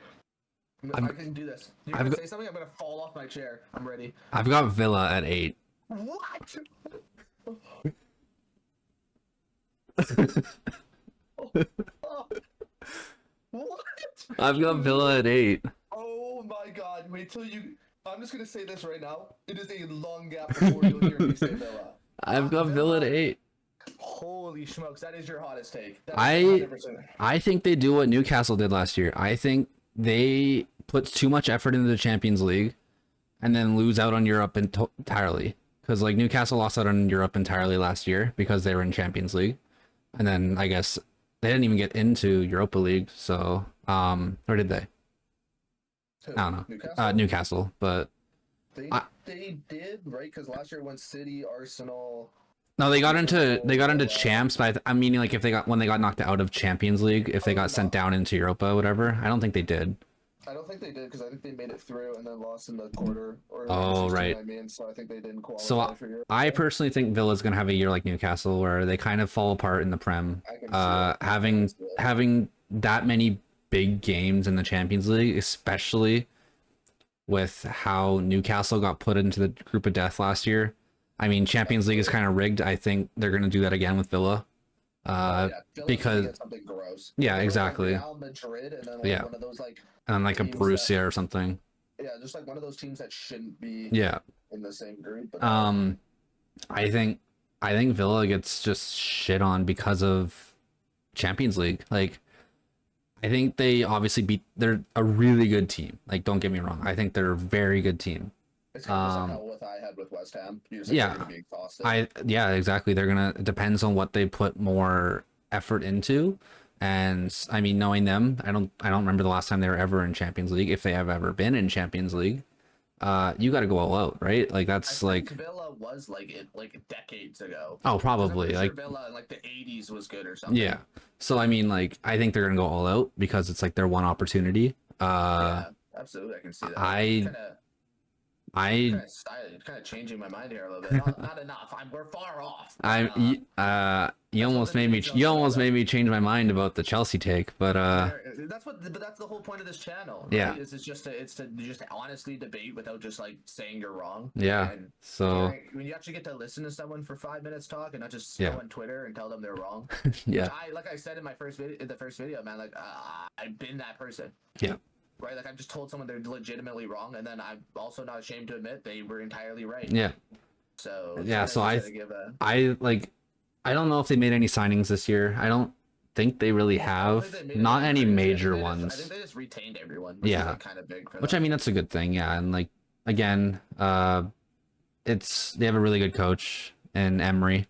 I can do this. You're I've gonna got- say something? I'm gonna fall off my chair. I'm ready. I've got Villa at 8. What? Oh, what? I've got Villa at 8. Oh my God! Wait till you. I'm just gonna say this right now. It is a long gap before you'll hear me say Villa. I've got Villa to 8. Holy smokes, that is your hottest take. That is 100%. I think they do what Newcastle did last year. I think they put too much effort into the Champions League and then lose out on Europe entirely. Because like Newcastle lost out on Europe entirely last year because they were in Champions League. And then I guess they didn't even get into Europa League. So, or did they? I don't know. Newcastle, but they did, right? Because last year went City, Arsenal. No, they got into champs, but I mean, like if they got when they got knocked out of Champions League, if they got sent down into Europa, whatever. I don't think they did. I don't think they did because I think they made it through and then lost in the quarter. Or oh, right. I mean, so I think they didn't qualify for Europe. I personally think Villa's gonna have a year like Newcastle, where they kind of fall apart in the Prem. Having that many big games in the Champions League, especially with how Newcastle got put into the group of death last year. I mean, Champions League is kind of rigged. I think they're going to do that again with Villa. Because something gross. Yeah, exactly. Real Madrid and then one of those and like a Borussia or something. Yeah, just like one of those teams that shouldn't be in the same group. But I think Villa gets just shit on because of Champions League. Like I think they obviously they're a really good team. Like, don't get me wrong. I think they're a very good team. It's kind of what I had with West Ham. Yeah, exactly. It depends on what they put more effort into. And I mean, knowing them, I don't remember the last time they were ever in Champions League. If they have ever been in Champions League, you got to go all out, right? Like that's like Villa was like decades ago. Oh, probably like Villa in like the 80s was good or something. Yeah. So I mean, like I think they're gonna go all out because it's like their one opportunity. Yeah, absolutely, I can see that. Kind of changing my mind here a little bit. Not enough. We're far off. You almost made me change my mind about the Chelsea take, but that's the whole point of this channel. Right? Yeah, it's to just honestly debate without just like saying you're wrong. Yeah. And, so when you actually get to listen to someone for 5 minutes talk and not just go on Twitter and tell them they're wrong. Yeah. Like I said in my first video, man. Like I've been that person. Yeah. Right, like I've just told someone they're legitimately wrong, and then I'm also not ashamed to admit they were entirely right. Yeah. So I don't know if they made any signings this year. I don't think they really have. Not any major ones. I think they just retained everyone. Which is like kind of big for them. Which I mean, that's a good thing. Yeah, and like again, they have a really good coach in Emery.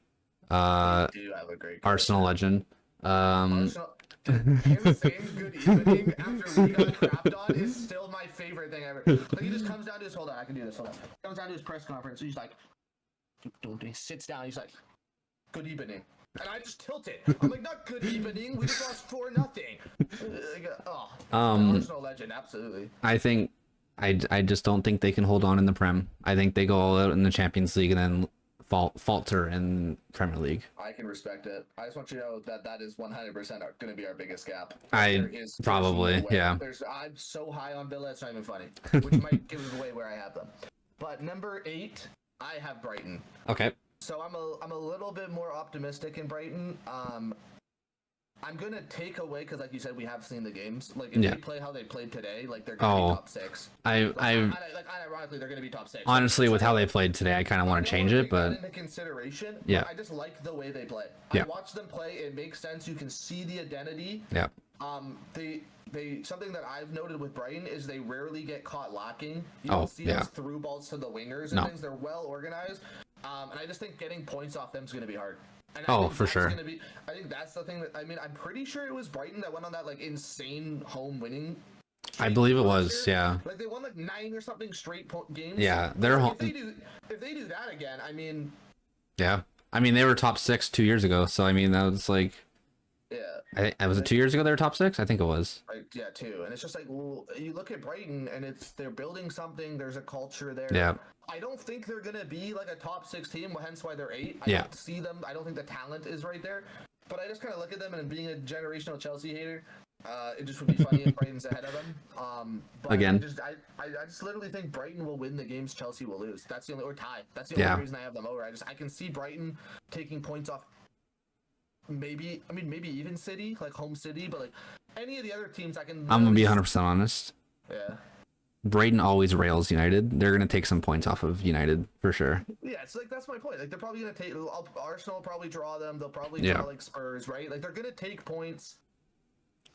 They do have a great coach. Arsenal legend. Him saying good evening after we got crapped on is still my favorite thing ever. Like he just comes down to his I can do this. Hold on. Comes down to his press conference. He's like, he sits down. He's like, good evening. And I just tilt it. I'm like, not good evening. We just lost 4-0. Arsenal legend, absolutely. I think I just don't think they can hold on in the Prem. I think they go all out in the Champions League and then falter in Premier League. I can respect it. I just want you to know that is 100% going to be our biggest gap. Probably, yeah. I'm so high on Villa, it's not even funny, which might give away where I have them. But number 8, I have Brighton. Okay. So I'm a little bit more optimistic in Brighton. I'm gonna take away because, like you said, we have seen the games. Like if they play how they played today, like they're gonna be top 6. Unironically, they're gonna be top 6. Honestly, with how they played today, I kind of want to change it, but into consideration. Yeah, I just like the way they play. Yeah. I watch them play; it makes sense. You can see the identity. Yeah. They something that I've noted with Brighton is they rarely get caught lacking. You don't see those through balls to the wingers and things. They're well organized, and I just think getting points off them is gonna be hard. For sure. I think that's the thing I'm pretty sure it was Brighton that went on that like insane home winning. I believe it was, yeah. Like they won like 9 or something straight games. Yeah, they're home. If they do that again, I mean. Yeah, I mean they were top 6 2 years ago, so I mean that was like. Yeah. Was it 2 years ago they were top 6? I think it was. Yeah, 2. And it's just like, well, you look at Brighton and they're building something. There's a culture there. Yeah. I don't think they're gonna be like a top 6 team, hence why they're 8. I don't see them. I don't think the talent is right there. But I just kind of look at them and being a generational Chelsea hater, it just would be funny if Brighton's ahead of them. But again, I just literally think Brighton will win the games Chelsea will lose. That's the only tie. That's the only reason I have them over. I can see Brighton taking points off. Maybe even City, like home City, but like any of the other teams, I'm gonna be 100% honest. Yeah. Brayden always rails United. They're gonna take some points off of United for sure. Yeah, it's like that's my point. Like they're probably gonna take Arsenal will probably draw them. They'll probably draw like Spurs, right? Like they're gonna take points,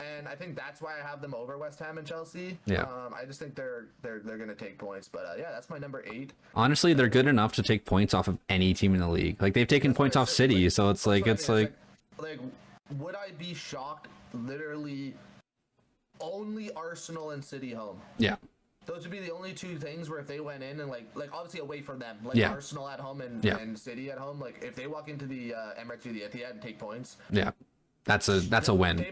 and I think that's why I have them over West Ham and Chelsea. Yeah. I just think they're gonna take points. But yeah, that's my number 8. Honestly, they're good enough to take points off of any team in the league. Like they've taken points off City, so it's like would I be shocked? Literally, only Arsenal and City home. Yeah. Those would be the only 2 things where if they went in and like obviously away from them, like Arsenal at home and City at home, like if they walk into the Emirates or the Etihad and take points, that's a win.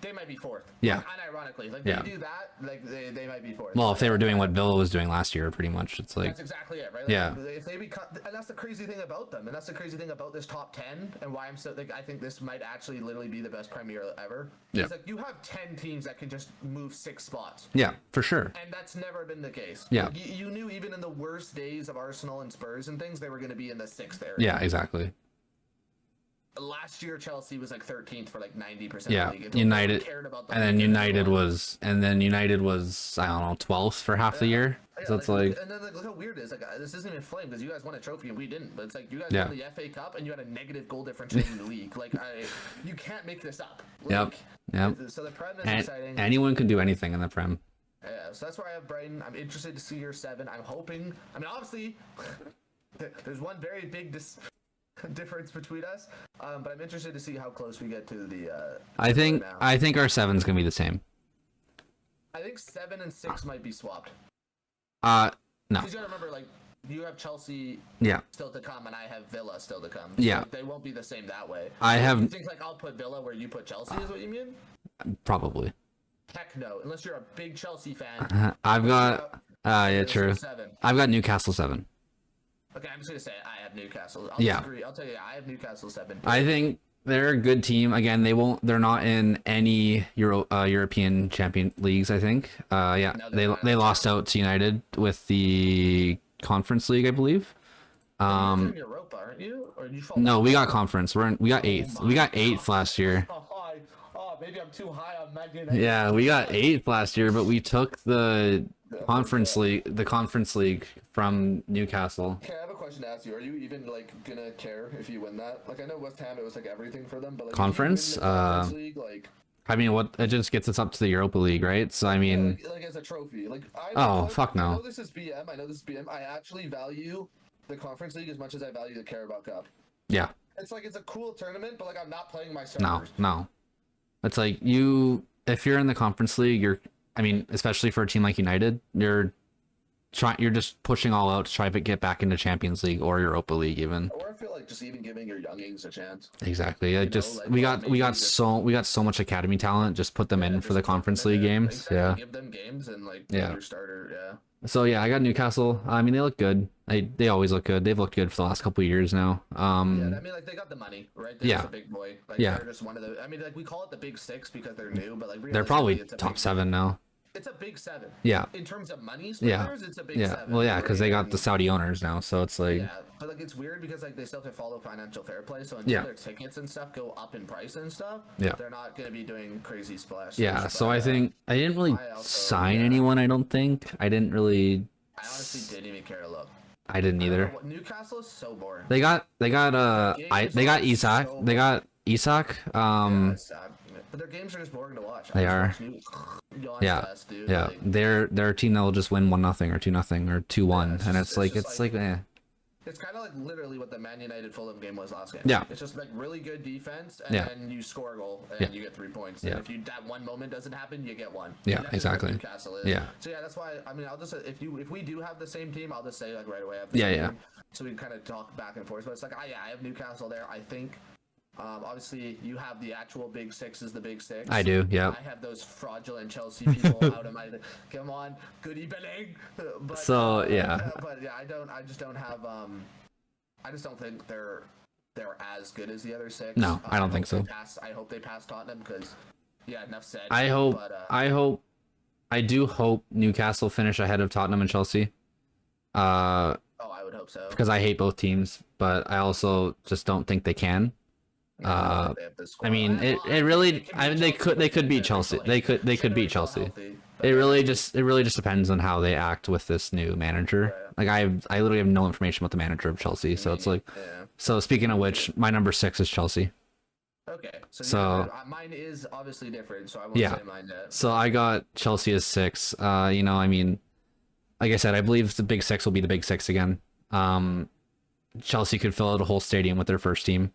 They might be 4th. Yeah. Unironically, like they do that, like they might be 4th. Well, if they were doing what Villa was doing last year, pretty much, it's like that's exactly it, right? Like, yeah. If they become, and that's the crazy thing about them, and that's the crazy thing about this top 10, and why I'm so like I think this might actually literally be the best Premier ever. Yeah. It's like you have 10 teams that can just move 6 spots. Yeah, for sure. And that's never been the case. Yeah. Like, you knew even in the worst days of Arsenal and Spurs and things, they were going to be in the 6th area. Yeah, exactly. Last year, Chelsea was like 13th for like 90% yeah, of the league. United, and then United was, I don't know, 12th for half the year. So it's like, and then look how weird it is. Like this isn't even flame because you guys won a trophy and we didn't. But it's like you guys won the FA Cup and you had a negative goal differential in the league. Like you can't make this up. Like, yep. So the Prem is exciting. Anyone can do anything in the Prem. Yeah, so that's why I have Brayden. I'm interested to see your 7. I'm hoping. I mean, obviously, there's one very big difference between us, but I'm interested to see how close we get to the. I think our 7's gonna be the same. I think 7 and 6 might be swapped. No. Because you gotta remember, like you have Chelsea. Still to come, and I have Villa still to come. So yeah. They won't be the same that way. You think like I'll put Villa where you put Chelsea? Is what you mean? Probably. Heck no, unless you're a big Chelsea fan. I've got. Yeah, true. 7. I've got Newcastle 7. Okay, I'm just gonna say I have Newcastle. I'll disagree. I'll tell you, I have Newcastle 7. I think they're a good team. Again, they're not in any European champion leagues. I think. No, they lost out to United with the Conference League, I believe. You're in Europa, aren't you? Or you fall no, we got conference. We got 8th. We got 8th last year. Maybe I'm too high on Man United. Yeah, we got 8th last year, but we took the Conference League from Newcastle. Okay, I have a question to ask you. Are you even like gonna care if you win that? Like I know West Ham, it was like everything for them, but like Conference League, like I mean, what it just gets us up to the Europa League, right? So I mean, like as a trophy, like fuck no. I know this is BM. I actually value the Conference League as much as I value the Carabao Cup. Yeah. It's like it's a cool tournament, but like I'm not playing my starters. No. It's like if you're in the Conference League, especially for a team like United, you're just pushing all out to try to get back into Champions League or Europa League even. Or I feel like just even giving your youngins a chance. Exactly. We got so much academy talent. Just put them in for the Conference League games. Exactly. Yeah. Give them games and your starter. Yeah. So yeah, I got Newcastle. I mean, they look good. They always look good. They've looked good for the last couple of years now. I mean, like they got the money, right? They're just a big boy. Like, they're just one of the. I mean, like we call it the Big 6 because they're new, but like they're probably top 7 now. It's a big 7. Yeah. In terms of money spenders, it's a big 7. Well, yeah, because they got the Saudi owners now, so it's like. Yeah, but like it's weird because like they still have to follow financial fair play, so until their tickets and stuff go up in price and stuff, they're not going to be doing crazy splashes. Yeah, so I think I didn't really sign anyone. I don't think I didn't really. I honestly didn't even care to look. I didn't either. Newcastle is so boring. They got Isak. They got Isak. But their games are just boring to watch. They are. Yeah. They're a team that will just win 1-0 or 2-0 or 2-1, and it's like It's kind of like literally what the Man United Fulham game was last game. Yeah. It's just like really good defense, and then you score a goal, and you get 3 points. And if that one moment doesn't happen, you get 1. Yeah, exactly. Newcastle is. Yeah. So yeah, that's why. I mean, I'll just if we do have the same team, I'll just say like right away. I have the same team, so we can kind of talk back and forth. But it's like, I have Newcastle there. I think. Obviously, you have the actual Big 6 as the Big 6. I do, yeah. I have those fraudulent Chelsea people out of my. Come on, goody belling. But but yeah, I don't. I just don't have. I just don't think they're as good as the other 6. No, I don't think so. I hope they pass Tottenham because, enough said. I do hope Newcastle finish ahead of Tottenham and Chelsea. I would hope so. Because I hate both teams, but I also just don't think they can. I mean, it really. I mean, they could beat Chelsea. They could beat Chelsea. It really just depends on how they act with this new manager. Right. Like I literally have no information about the manager of Chelsea, so it's like, Yeah. so speaking of which, my number 6 is Chelsea. Okay. So mine is obviously different, so I won't yeah, say mine yet. so I got Chelsea as 6. You know, I mean, like I said, I believe the big 6 will be the big 6 again. Chelsea could fill out a whole stadium with their first team.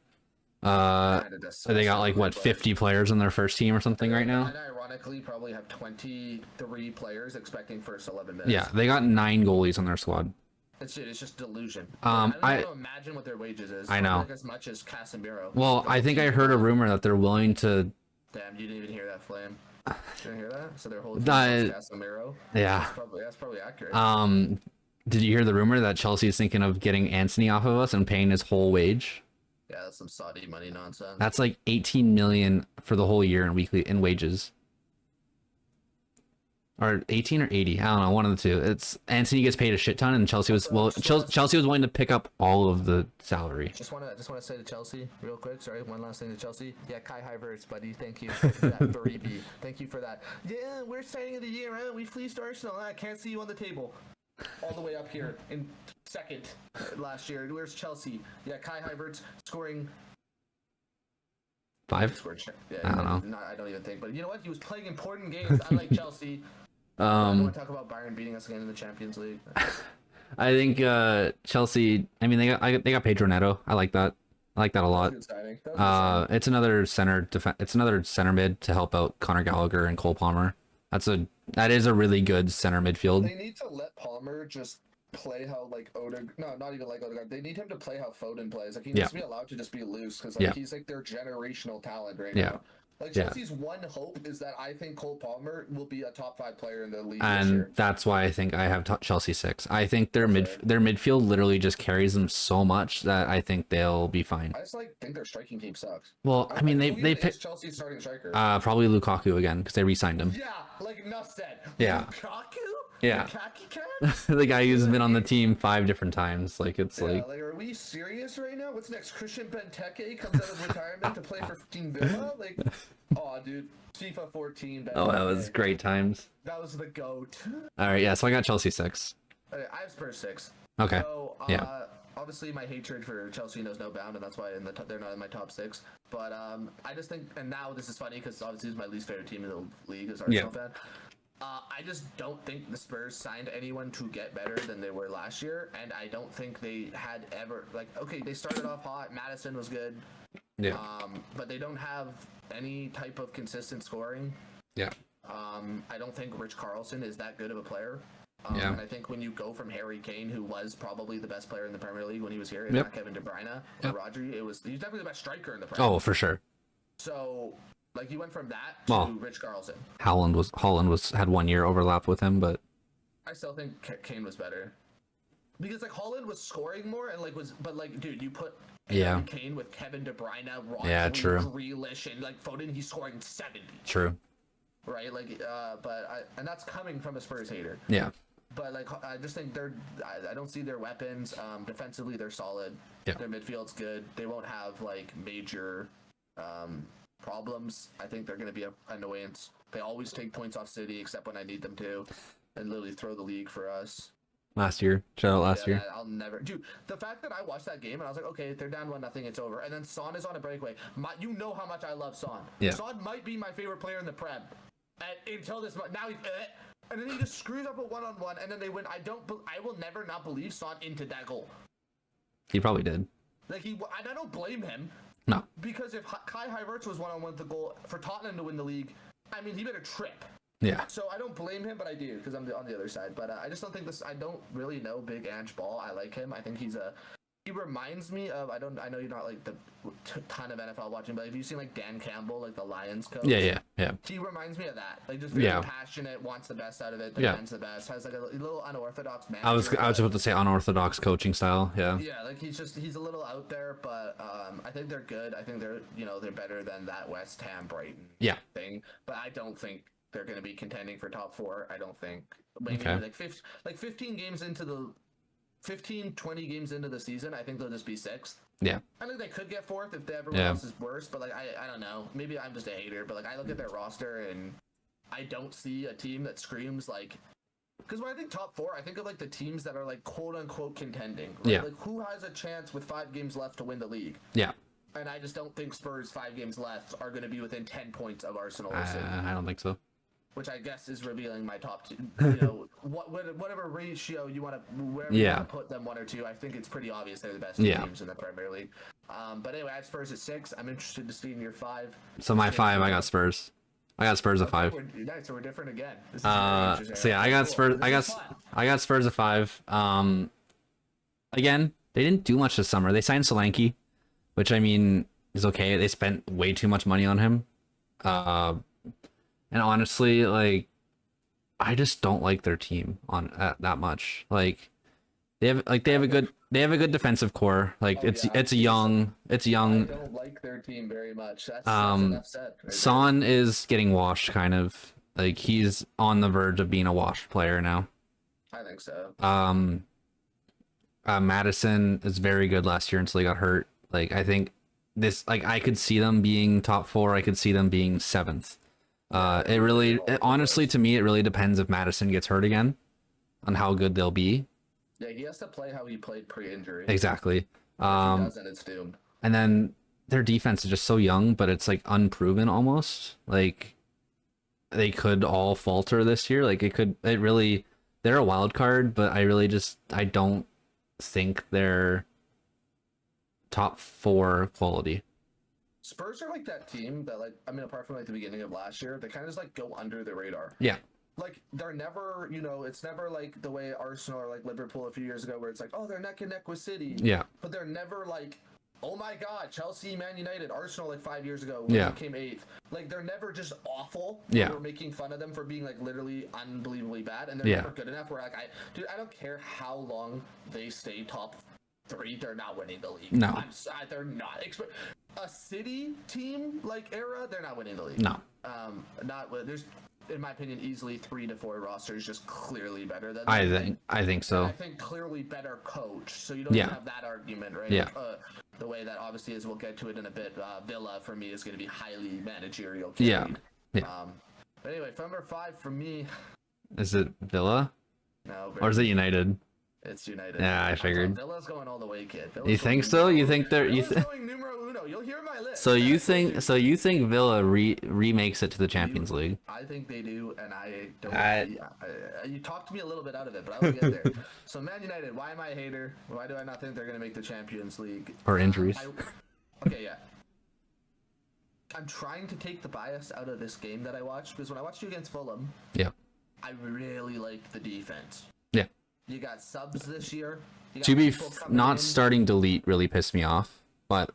They got like what 50 players on their first team or something right now. And ironically, probably have 23 players expecting first 11 minutes. Yeah, they got 9 goalies on their squad. It's just delusion. I don't know, imagine what their wages is. I know. Like as much as Casemiro. Well, I think I heard a rumor that they're willing to. Damn, you didn't even hear that, Flame. You didn't hear that? So their whole team is Casemiro. Yeah. That's probably accurate. Did you hear the rumor that Chelsea's thinking of getting Anthony off of us and paying his whole wage? Yeah, that's some Saudi money nonsense. That's like 18 million for the whole year in wages. Or 18 or 80, I don't know, one of the two. It's Anthony gets paid a shit ton, and Chelsea was Chelsea was willing to pick up all of the salary. Just wanna say to Chelsea real quick. Sorry, one last thing to Chelsea. Yeah, Kai Havertz, buddy. Thank you for that 3B. Thank you for that. Yeah, we're starting of the year. Huh? We fleeced Arsenal. I can't see you on the table. All the way up here in second last year. Where's Chelsea? Yeah, Kai Havertz scoring 5. Yeah, I don't know. I don't even think. But you know what? He was playing important games. I like Chelsea. I don't want to talk about Bayern beating us again in the Champions League. I think Chelsea. I mean, they got Pedro Neto. I like that. I like that a lot. It's another center mid to help out Conor Gallagher and Cole Palmer. That is a really good center midfield. They need to let Palmer just play how like Odegaard. No, not even like Odegaard. They need him to play how Foden plays. Like he needs to be allowed to just be loose because he's like their generational talent right now. Like Chelsea's one hope is that I think Cole Palmer will be a top 5 player in the league this year. And that's why I think I have Chelsea 6. I think their midfield literally just carries them so much that I think they'll be fine. I just think their striking team sucks. Well, I mean they picked Chelsea's starting striker. Probably Lukaku again because they re-signed him. Yeah, like enough said. Yeah. Lukaku? Yeah. The guy who's been on the team 5 different times. Like it's like are we serious right now? What's next? Christian Benteke comes out of retirement to play for Villa? Like, oh, dude, FIFA 14. Oh, that was great times. That was the GOAT. All right, yeah. So I got Chelsea 6. Okay, I have Spurs 6. Okay. So, obviously my hatred for Chelsea knows no bound, and that's why they're not in my top 6. But I just think, and now this is funny because obviously it's my least favorite team in the league as Arsenal fan. I just don't think the Spurs signed anyone to get better than they were last year, and I don't think they had ever they started off hot. Madison was good, but they don't have any type of consistent scoring. Yeah. I don't think Rich Carlson is that good of a player. And I think when you go from Harry Kane, who was probably the best player in the Premier League when he was here, and not Kevin De Bruyne or Rodri, he's definitely the best striker in the Premier League. Oh, for sure. So. Like you went from that to Rich Carlson. Holland had 1 year overlap with him, but I still think Kane was better because Holland was scoring more and dude, you put Kane with Kevin De Bruyne, Rodri, true. Grealish, and Foden, he's scoring 70. True. Right, and that's coming from a Spurs hater. Yeah. But I just think I don't see their weapons. Defensively, they're solid. Yeah. Their midfield's good. They won't have major. Problems. I think they're going to be an annoyance. They always take points off City except when I need them to, and literally throw the league for us. Last year, shout out last year. I'll never, dude. The fact that I watched that game and I was like, okay, they're down 1-0, it's over, and then Son is on a breakaway. You know how much I love Son. Yeah. Son might be my favorite player in the Prem, until this. Now he's, and then he just screws up a 1-on-1, and then they win. I will never not believe Son into that goal. He probably did. I don't blame him. No. Because if Kai Havertz was 1-on-1 with the goal for Tottenham to win the league, I mean, he better trip. Yeah. So I don't blame him, but I do because I'm on the other side. But I just don't think I don't really know Big Ange Ball. I like him. I think he reminds me of, I know you're not the ton of NFL watching, but have you seen Dan Campbell, the Lions coach? Yeah. He reminds me of that. Just very passionate, wants the best out of it, demands the best, has a little unorthodox manager. I was about to say unorthodox coaching style. Yeah. Yeah, he's a little out there, but I think they're good. I think they're better than that West Ham Brighton thing. But I don't think they're going to be contending for top 4. I don't think. Maybe 15 games into the 20 games into the season, I think they'll just be 6th. Yeah. I think they could get 4th if everyone else is worse, but I don't know. Maybe I'm just a hater, but I look at their roster and I don't see a team that screams like. Because when I think top 4, I think of like the teams that are like quote unquote contending. Right? Yeah. Like who has a chance with 5 games left to win the league? Yeah. And I just don't think Spurs 5 games left are going to be within 10 points of Arsenal or City. I don't think so. Which I guess is revealing my top 2. You know, whatever ratio you want to, wherever you want to put them 1 or 2. I think it's pretty obvious they're the best teams in the Premier League. But anyway, I have Spurs at 6. I'm interested to see in your 5. So my 5, I got Spurs. I got Spurs at 5. Nice, so we're different again. This is very interesting. So yeah, I got Spurs. I got Spurs at 5. Again, they didn't do much this summer. They signed Solanke, which I mean is okay. They spent way too much money on him. And honestly, like, I just don't like their team on that much. Like, they have a good defensive core. Like, it's young. I don't like their team very much. That's enough said. Right Son is getting washed, kind of. Like, he's on the verge of being a washed player now. I think so. Madison is very good last year until he got hurt. Like, I think I could see them being top 4. I could see them being 7th. Honestly, to me, it really depends if Madison gets hurt again on how good they'll be. Yeah, he has to play how he played pre-injury. Exactly. If he doesn't, it's doomed. And then their defense is just so young, but it's like unproven almost. Like, they could all falter this year. Like, they're a wild card, but I don't think they're top 4 quality. Spurs are like that team that, like, I mean, apart from like the beginning of last year, they kind of just like go under the radar. Yeah. Like, they're never, you know, it's never like the way Arsenal or like Liverpool a few years ago where it's like, oh, they're neck and neck with City. Yeah. But they're never like, oh my God, Chelsea, Man United, Arsenal like 5 years ago when they came 8th. Like, they're never just awful. Yeah. We're making fun of them for being like literally unbelievably bad, and they're never good enough. Where like, I don't care how long they stay top 3, they're not winning the league. No. They're not. A City team like era, they're not winning the league. No. There's, in my opinion, easily 3 to 4 rosters just clearly better than them. I think so. And I think clearly better coach, so you don't even have that argument, right? Yeah. The way that obviously is, we'll get to it in a bit. Villa for me is going to be highly managerial. Yeah. But anyway, number 5 for me. Is it Villa? No. Or is it United? It's United. Yeah, I figured. Villa's going all the way, kid. You think so? You think they're going numero uno. You'll hear my list. So you think Villa remakes it to the Champions League? I think they do, and I don't. You talked me a little bit out of it, but I will get there. So Man United, why am I a hater? Why do I not think they're going to make the Champions League? Or injuries? I'm trying to take the bias out of this game that I watched, because when I watched you against Fulham, I really liked the defense. Yeah. You got subs this year. To be not starting Delete really pissed me off, but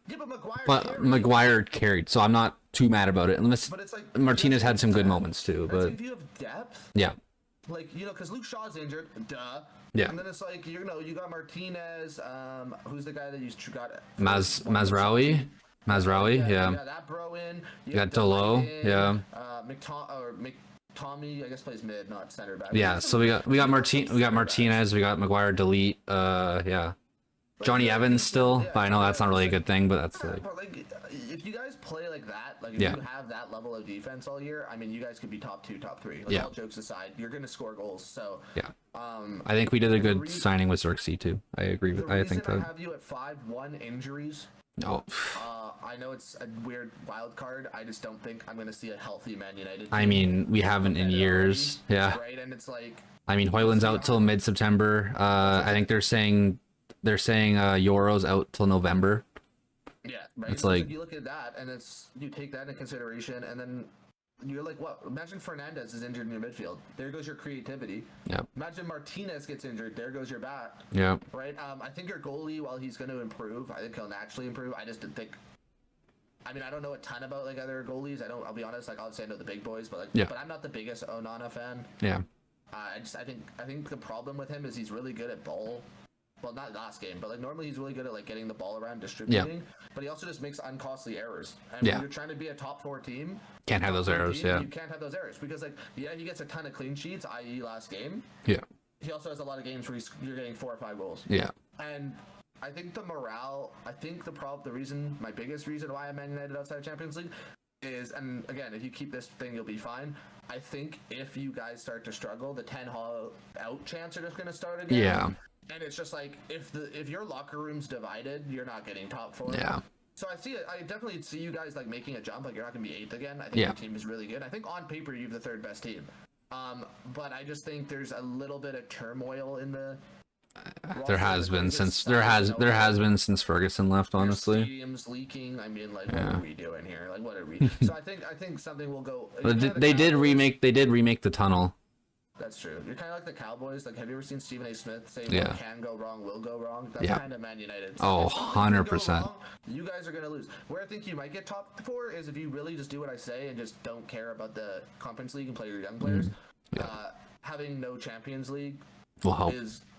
Maguire carried, so I'm not too mad about it. But it's like Martinez had some good moments too, but if you have depth, like, you know, because Luke Shaw's injured, and then it's like, you know, you got Martinez, who's the guy that you got Mazraoui, yeah. You got that bro in. You got Delo, Tommy, I guess, plays mid, not center back. Yeah, so we got Martinez, we got Maguire, Delete, Johnny Evans still. But I know that's not really a good thing, but that's like, if you guys play like that, like if you have that level of defense all year, I mean, you guys could be top 2, top 3. Like, all jokes aside, you're gonna score goals. So I think we did a good signing with Xerxes too. I agree with. I think that. I have you at 5-1 injuries. Oh. I know it's a weird wild card. I just don't think I'm going to see a healthy Man United team. I mean, we haven't in years. Yeah. Right, and it's like, I mean, Højlund's out till mid-September. I think they're saying Euro's out till November. Yeah, right. It's so like, you look at that, and you take that into consideration, and then you're like, what? Imagine Fernandez is injured in your midfield. There goes your creativity. Yeah. Imagine Martinez gets injured. There goes your back. Yeah. Right. I think your goalie, while he's going to improve, I think he'll naturally improve. I just didn't think. I mean, I don't know a ton about like other goalies. I'll be honest. Like, obviously I know the big boys, but but I'm not the biggest Onana fan. Yeah. I think the problem with him is he's really good at ball. Well, not last game, but like normally he's really good at like getting the ball around, distributing. Yeah. But he also just makes uncostly errors. And when you're trying to be a top 4 team, can't have those errors. You can't have those errors because like he gets a ton of clean sheets, i.e. last game. Yeah. He also has a lot of games where you're getting 4 or 5 goals. Yeah. And I think the morale. I think the reason, my biggest reason why I'm Man United outside of Champions League, is, and again, if you keep this thing, you'll be fine. I think if you guys start to struggle, the 10 out chants are just going to start again. Yeah. And it's just like, if your locker room's divided, you're not getting top 4. Yeah. So I definitely see you guys like making a jump. Like you're not going to be 8th again. I think Yeah. your team is really good. I think on paper you have the 3rd best team. But I just think there's a little bit of turmoil in the. There has been since Ferguson left. Honestly, stadium's leaking. I mean, like, what are we doing here? Like, what are we? So I think something will go. They did remake the tunnel. That's true. You're kind of like the Cowboys. Like, have you ever seen Stephen A. Smith say, Yeah. "What can go wrong will go wrong"? That's kind of Man United. So Oh, if something can go 100%. wrong, you guys are gonna lose. Where I think you might get top 4 is if you really just do what I say and just don't care about the Conference League and play your young players. Having no Champions League Will help.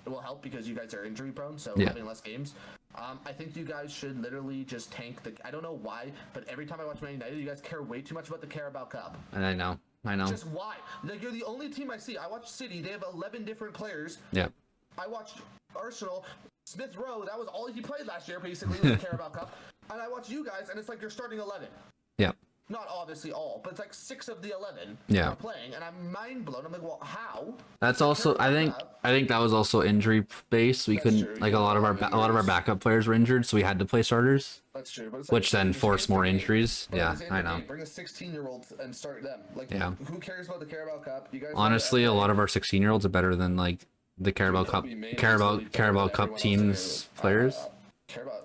will help because you guys are injury prone, so having less games. I think you guys should literally just tank the. I don't know why, but every time I watch Man United, you guys care way too much about the Carabao Cup. And I know. Just why? Like, you're the only team I see. I watch City. They have 11 different players. Yeah. I watched Arsenal. Smith Rowe. That was all he played last year, basically, was the Carabao Cup. And I watch you guys, and it's like you're starting 11. Yeah. Not obviously all, but it's like 6 of the 11 Yeah. are playing, and I'm mind blown. I'm like, well, how? That's also I think that was also injury based. We couldn't true. like a lot of our backup players were injured, so we had to play starters, That's true. But it's which then just forced end more the game. injuries. But Yeah, it's end I the know. game. Bring a 16-year-old and start them. Like, Yeah. who cares about the Carabao Cup? You guys. Honestly, a lot of our 16-year-olds are better than like the Carabao Cup Carabao Cup teams players.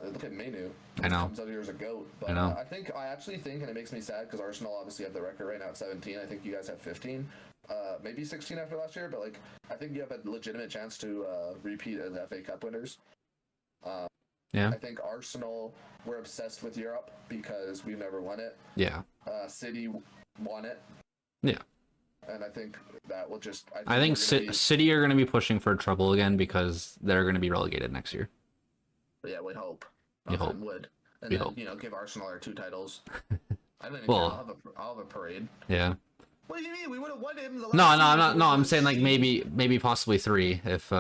Look at Manu. I know. Comes out here as a goat. But, I know. I actually think, and it makes me sad because Arsenal obviously have the record right now at 17. I think you guys have 15, maybe 16 after last year. But like, I think you have a legitimate chance to repeat as FA Cup winners. Yeah. I think Arsenal, we're obsessed with Europe because we've never won it. Yeah. City won it. Yeah. And I think that will just. I think City are going to be pushing for trouble again because they're going to be relegated next year. But yeah, we hope. You hope. Would. And We then, hope. Give Arsenal our 2 titles. I don't even Well, care. I'll have a parade. Yeah. What do you mean? We would have won him the last No, two I'm not. years. No, I'm saying like maybe possibly 3 if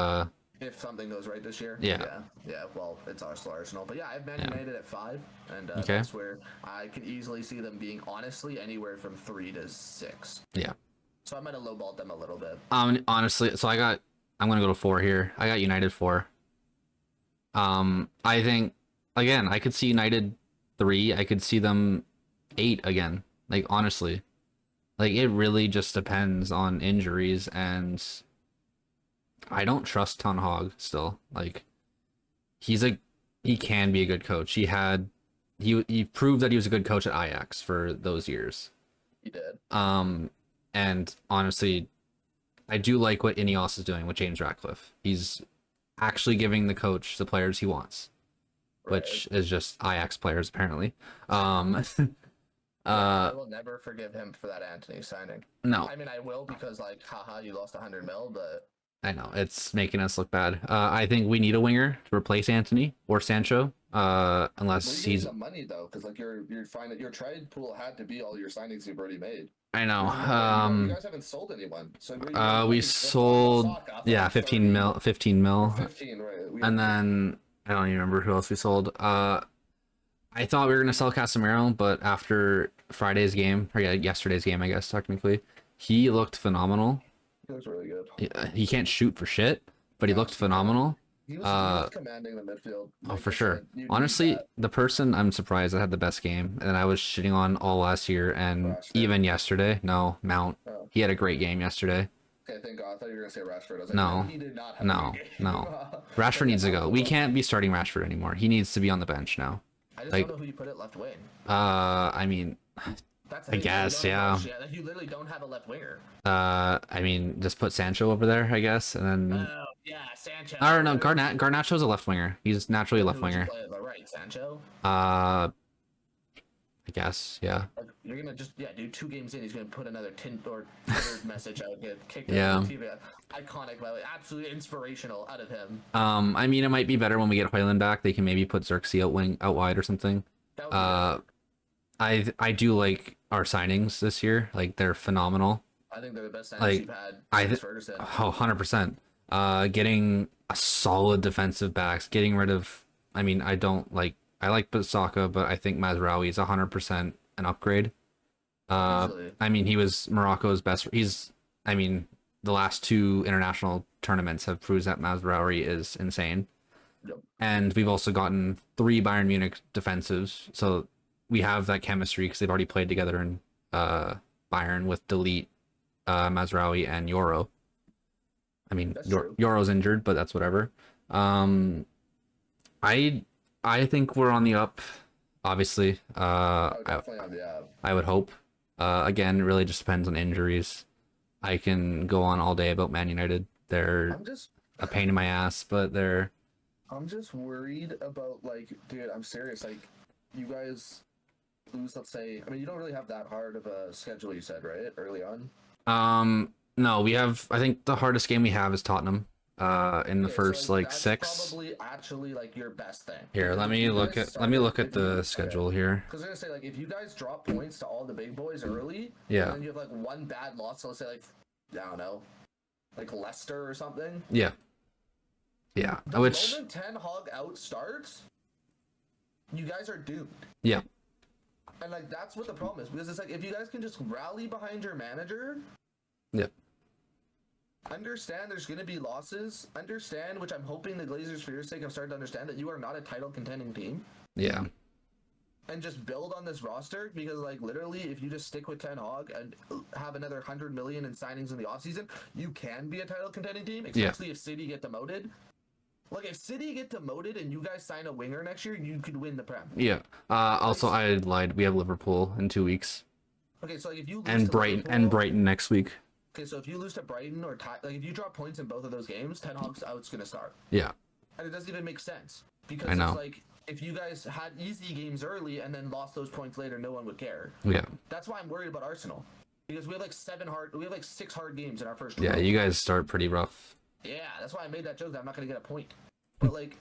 If something goes right this year. Yeah. Yeah. Well, it's Arsenal. But yeah, I have Man United at 5, and Okay. that's where I could easily see them being honestly anywhere from 3 to 6. Yeah. So I might have lowballed them a little bit. Honestly, so I'm gonna go to 4 here. I got United 4. I think again I could see United 3. I could see them 8 again. Like honestly, like it really just depends on injuries, and I don't trust Ten Hag still. Like he can be a good coach. He proved that he was a good coach at Ajax for those years. He did. And honestly, I do like what Ineos is doing with James Ratcliffe. He's actually giving the coach the players he wants, which is just Ajax players apparently. I will never forgive him for that Anthony signing. No, I mean I will because like, haha, you lost 100 mil, but I know it's making us look bad. I think we need a winger to replace Anthony or Sancho. Unless he's some money though, because like you're fine that your trade pool had to be all your signings you've already made. I know. You guys haven't sold anyone. So We sold 15 mil. 15, right? And then I don't even remember who else we sold. I thought we were gonna sell Casemiro, but after Friday's game, or yesterday's game, I guess technically, he looked phenomenal. He looks really good. He can't shoot for shit, but he looked phenomenal. He was commanding the midfield. Oh, for sure. Honestly, the person I'm surprised that had the best game, and I was shitting on all last year and even yesterday. No, Mount. Oh. He had a great game yesterday. Okay, thank God. I thought you were gonna say Rashford. I was like, No, he did not have a good game. no. Rashford needs to go. We can't be starting Rashford anymore. He needs to be on the bench now. I just don't know who you put at left wing. I mean, I guess, yeah. You literally don't have a left winger. I mean, just put Sancho over there, I guess, and then. Oh yeah, Sancho. I don't know. Garnacho's a left winger. He's naturally a left winger. Right, Sancho. I guess, yeah. Like, you're gonna just do 2 games in. He's gonna put another Twitter message out, get kicked Yeah. out of the TV. Iconic, by the way, absolutely inspirational out of him. I mean, it might be better when we get Hoyland back. They can maybe put Xerxes out wide or something. That would be I do like our signings this year. Like they're phenomenal. I think they're the best signings you've had since Ferguson. Oh, 100%. Getting a solid defensive backs, getting rid of. I mean, I like Bissaka, but I think Mazraoui is 100% an upgrade. Easily. I mean, he was Morocco's best. I mean, the last two international tournaments have proved that Mazraoui is insane. Yep. And we've also gotten 3 Bayern Munich defensives, so we have that chemistry because they've already played together in Bayern with Delete, Mazraoui, and Euro. I mean, That's true. Euro's injured, but that's whatever. Um, I I think we're on the up. Obviously, Oh, definitely on the app. I would hope. Again, it really just depends on injuries. I can go on all day about Man United. They're I'm just a pain in my ass, but they're I'm just worried about, like, dude, I'm serious. Like, you guys lose, let's say, I mean, you don't really have that hard of a schedule, you said, right? Early on. no, we have. I think the hardest game we have is Tottenham. In the Okay, so first like like that's 6. probably actually like your best thing. Here, Because let if me you look guys at let me started, look at if you the okay, schedule here. because I'm gonna say, like, if you guys drop points to all the big boys early, Yeah. and then you have like one bad loss, so let's say, like, I don't know, like Leicester or something. Yeah. Yeah. The Which moment Ten Hag out starts, you guys are doomed. yeah. And like that's what the problem is, because it's like if you guys can just rally behind your manager, Yep. understand there's going to be losses. Understand, which I'm hoping the Glazers, for your sake, have started to understand that you are not a title contending team. Yeah. And just build on this roster, because like literally, if you just stick with Ten Hag and have another 100 million in signings in the offseason, you can be a title contending team, especially if City get demoted. Like, if City get demoted and you guys sign a winger next year, you could win the Prem. Yeah. Also, I lied. We have Liverpool in 2 weeks, Okay, so like if you lose and to Brighton next week. Okay, so if you lose to Brighton or like if you drop points in both of those games, Ten Hag's out's gonna start. Yeah. And it doesn't even make sense, because I know. it's like if you guys had easy games early and then lost those points later, no one would care. Yeah. That's why I'm worried about Arsenal, because we have like 6 hard games in our first. Yeah. 12. You guys start pretty rough. Yeah, that's why I made that joke that I'm not gonna get a point. But like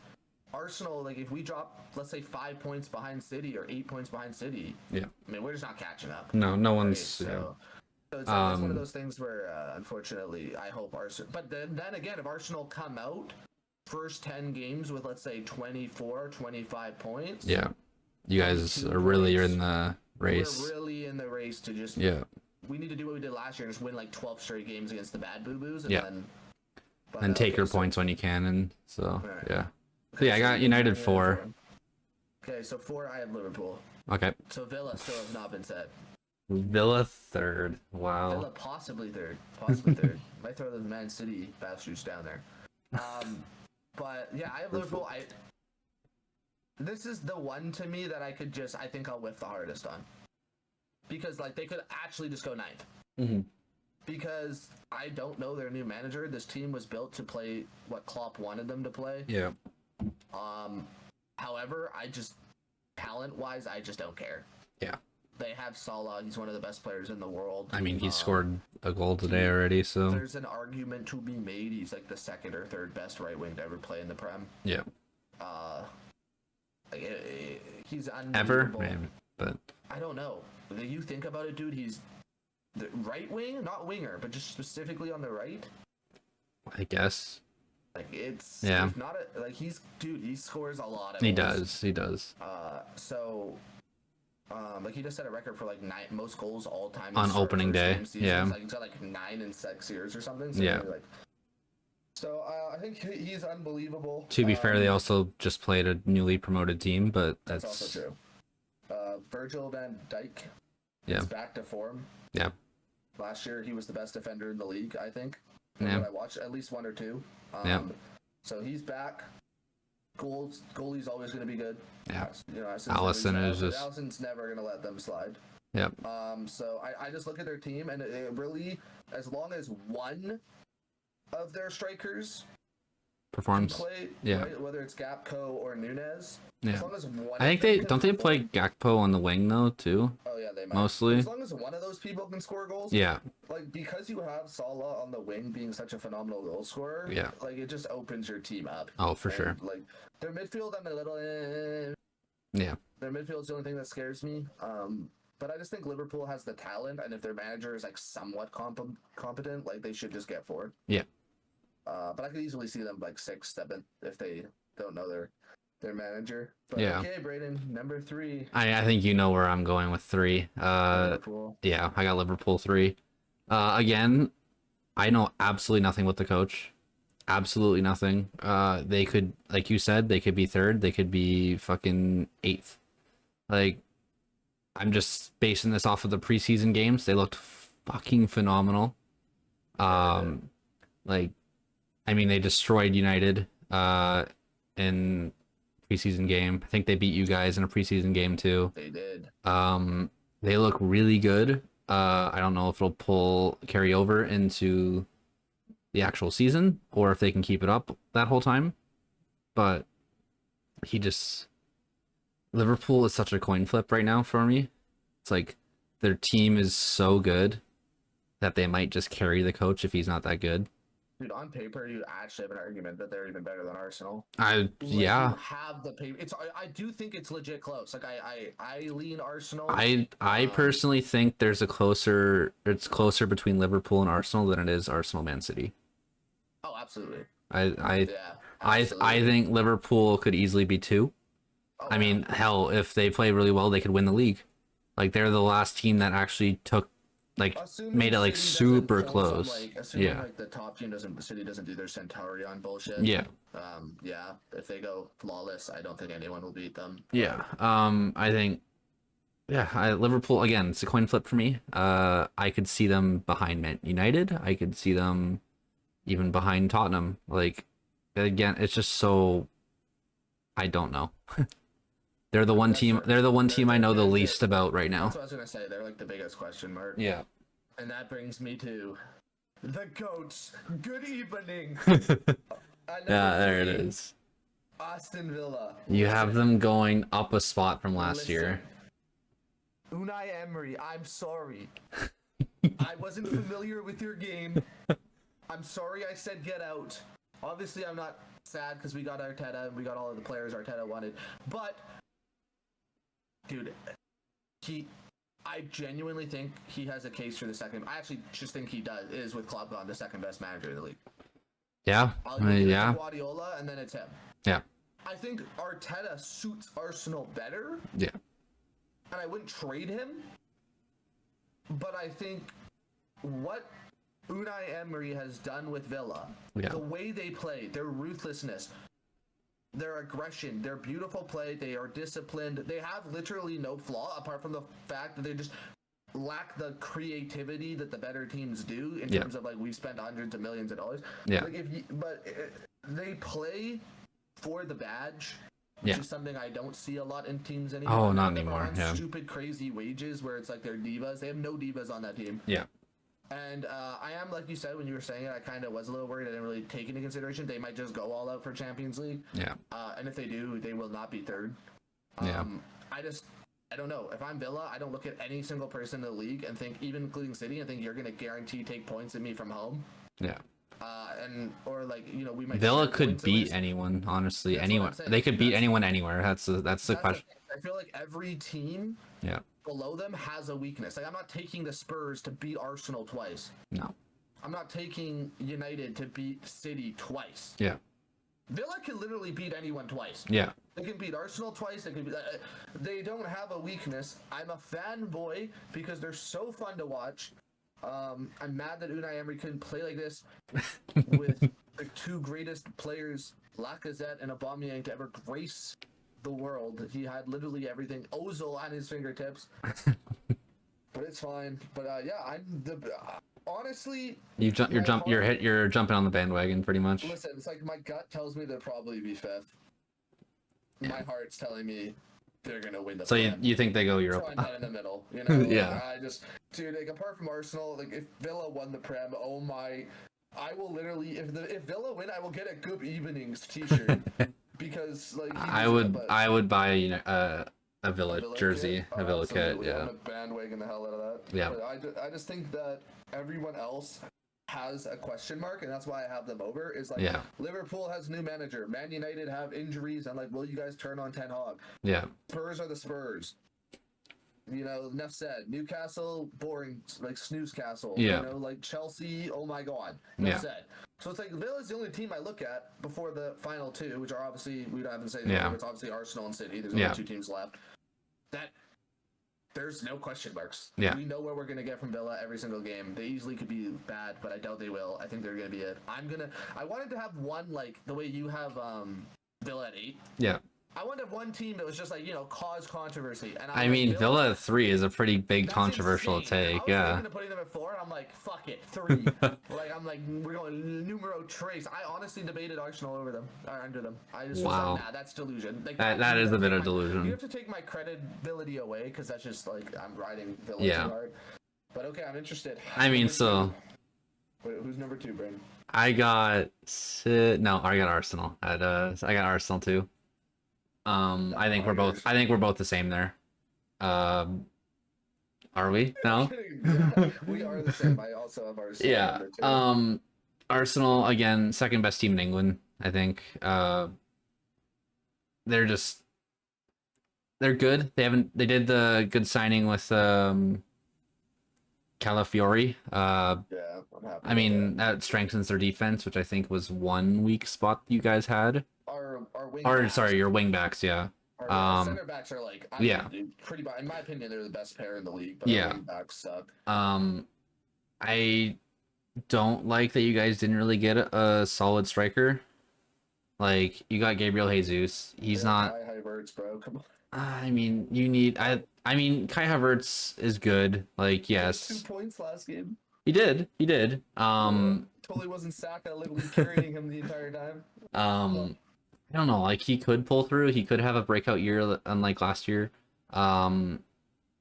Arsenal, like if we drop, let's say 5 points behind City or 8 points behind City, Yeah. I mean we're just not catching up. No. No Right? one's. So it's, like, it's one of those things where, unfortunately, I hope Arsenal. But then again, if Arsenal come out first 10 games with, let's say, 24, 25 points. Yeah. You guys are really in the race. We're really in the race to just. Yeah. We need to do what we did last year and just win like 12 straight games against the bad boo boos. Yeah. And take your points when you can, and so Right. yeah. So yeah, I got United 4. Okay, so 4, I have Liverpool. Okay. So Villa still has not been said. Villa 3rd. Wow. Villa possibly third. Possibly third. Might throw the Man City bastards down there. But yeah, I have Liverpool. This is the one to me that I think I'll whiff the hardest on. Because like they could actually just go 9th. Mm-hmm. Because I don't know their new manager. This team was built to play what Klopp wanted them to play. Yeah. However, talent-wise, I just don't care. Yeah. They have Salah. He's one of the best players in the world. I mean, he scored a goal today already, so There's an argument to be made. He's like the 2nd or 3rd best right wing to ever play in the Prem. yeah. He's Ever, unbelievable. maybe, but I don't know. You think about it, dude. He's the right wing, not winger, but just specifically on the right. I guess Like it's Yeah. there's not a like he scores a lot of he goals. does. Like he just set a record for like most goals all time On opening day, yeah. Like he's got like 9 in 6 years or something. So Yeah. like, I think he's unbelievable. To be fair, they also just played a newly promoted team, but That's that's also true. Virgil van Dijk Yeah. is back to form. yeah. Last year, he was the best defender in the league, I think. From Yeah. what I watched, at least 1 or 2. Yeah. So he's back. Goalie's always going to be good. Yeah. Alisson Alisson is just- Alisson's never going to let them slide. Yep. So I just look at their team, and it really, as long as one of their strikers can Performs. play, Yeah. right, whether it's Gapco or Nunez, Yeah. as long as one I think of them they can don't they play perform- Gakpo on the wing though too. Oh yeah, they might. mostly? As long as one of those people can score goals. Yeah. Like, because you have Salah on the wing being such a phenomenal goal scorer, Yeah. like it just opens your team up. Oh, for And, sure. Like their midfield, I'm a little. Yeah. Their midfield's the only thing that scares me. But I just think Liverpool has the talent, and if their manager is like somewhat competent, like they should just get forward. Yeah. But I could easily see them like 6th, 7th if they don't know their manager. But Yeah. okay, Brayden, number 3. I think you know where I'm going with 3. Liverpool. Yeah, I got Liverpool 3. Again, I know absolutely nothing with the coach. Absolutely nothing. They could, like you said, they could be 3rd. They could be fucking 8th. Like, I'm just basing this off of the preseason games. They looked fucking phenomenal. Like, I mean, they destroyed United in preseason game. I think they beat you guys in a preseason game too. They did. They look really good. I don't know if it'll carry over into the actual season or if they can keep it up that whole time. But Liverpool is such a coin flip right now for me. It's like their team is so good that they might just carry the coach if he's not that good. Dude, on paper, you actually have an argument that they're even better than Arsenal. Yeah. You have the paper. I do think it's legit close. Like I lean Arsenal. I personally think it's closer between Liverpool and Arsenal than it is Arsenal Man City. Oh, absolutely. I think Liverpool could easily be 2. Oh, I mean, hell, if they play really well, they could win the league. Like they're the last team that actually made it like super close. Assuming like the top team City doesn't do their Centurion bullshit. Yeah. If they go flawless, I don't think anyone will beat them. Yeah. I think. Yeah. Liverpool again. It's a coin flip for me. I could see them behind Man United. I could see them even behind Tottenham. Like, again, it's just so. I don't know. They're the one team. They're the one team I know the least about right now. That's what I was gonna say. They're like the biggest question mark. Yeah. And that brings me to the coach. Good evening. Yeah, there it is. Aston Villa. You have them going up a spot from last year. Unai Emery, I'm sorry. I wasn't familiar with your game. I'm sorry I said get out. Obviously, I'm not sad because we got Arteta and we got all of the players Arteta wanted. But, dude, I genuinely think he has a case for the second. I actually just think he is with Klopp gone the second best manager in the league. Yeah. Yeah. Guardiola, and then it's him. Yeah. I think Arteta suits Arsenal better. Yeah. And I wouldn't trade him. But I think what Unai Emery has done with Villa, the way they play, their ruthlessness, their aggression, their beautiful play, they are disciplined. They have literally no flaw apart from the fact that they just lack the creativity that the better teams do in terms of like we've spent hundreds of millions of dollars. Yeah. Like they play for the badge, which is something I don't see a lot in teams anymore. Oh, not anymore. Yeah. Stupid, crazy wages where it's like they're divas. They have no divas on that team. Yeah. And I am, like you said, when you were saying it, I kind of was a little worried. I didn't really take into consideration. They might just go all out for Champions League. Yeah. And if they do, they will not be 3rd. I don't know. If I'm Villa, I don't look at any single person in the league and think, even including City, I think you're going to guarantee take points at me from home. Yeah. We might. Villa could beat anyone, honestly. Anyone. They could beat anyone anywhere. That's the question. I feel like every team below them has a weakness. Like I'm not taking the Spurs to beat Arsenal twice. No. I'm not taking United to beat City twice. Yeah. Villa can literally beat anyone twice. Yeah. They can beat Arsenal twice. They don't have a weakness. I'm a fanboy because they're so fun to watch. I'm mad that Unai Emery couldn't play like this with the 2 greatest players, Lacazette and Aubameyang, to ever grace the world. He had literally everything. Ozil on his fingertips. But it's fine. But honestly, you're jumping on the bandwagon pretty much. Listen, it's like my gut tells me they'll probably be 5th. Yeah. My heart's telling me they're gonna win the. So you think they go Europe? So I'm not in the middle, you know. Yeah. Dude, like apart from Arsenal, like if Villa won the Prem, oh my, I will literally if Villa win, I will get a Good Evenings T-shirt because like I would buy a Villa jersey, a Villa kit. Yeah. I'm gonna bandwagon the hell out of that. Yeah. But I just think that everyone else has a question mark, and that's why I have them over. Is like Liverpool has new manager, Man United have injuries, and like, will you guys turn on Ten Hag? Yeah. Spurs are the Spurs. You know, enough said. Newcastle, boring, like snooze castle. Yeah. You know, like Chelsea, oh my god. Enough said. So it's like Villa's the only team I look at before the final two, which are obviously we don't have to say. Yeah. It's obviously Arsenal and City. There's only two teams left. That there's no question marks. Yeah. We know what we're gonna get from Villa every single game. They easily could be bad, but I doubt they will. I think they're gonna be it. I wanted to have one like the way you have Villa at 8. Yeah. I wanted to have one team that was just like, cause controversy. And I mean, Villa at 3 is a pretty big controversial insane. take. I was thinking of putting them at 4, and I'm like, fuck it, 3. We're going numero tres. I honestly debated Arsenal over them, or under them. I just was like, nah, that's delusion. Like, that is a bit of delusion. You have to take my credibility away, because that's just like, I'm riding Villa too hard. But okay, I'm interested. Who's number 2, Brayden? I got Arsenal. I got Arsenal too. I think we're both the same there. Are we? No. Yeah, we are the same. I also have Arsenal. Yeah. Arsenal again, second best team in England. I think. They're good. They did the good signing with Calafiori. Yeah, I'm happy. I mean, that strengthens their defense, which I think was one weak spot you guys had. Your wing backs, yeah. Our center backs are like, pretty. In my opinion, they're the best pair in the league. But our wing backs suck. I don't like that you guys didn't really get a solid striker. Like, you got Gabriel Jesus. He's not. Kai Havertz, bro. Come on. I mean, you need. I mean, Kai Havertz is good. Like, yes. 2 points last game. He did. Totally wasn't Saka literally carrying him the entire time. I don't know, like he could pull through. He could have a breakout year unlike last year. And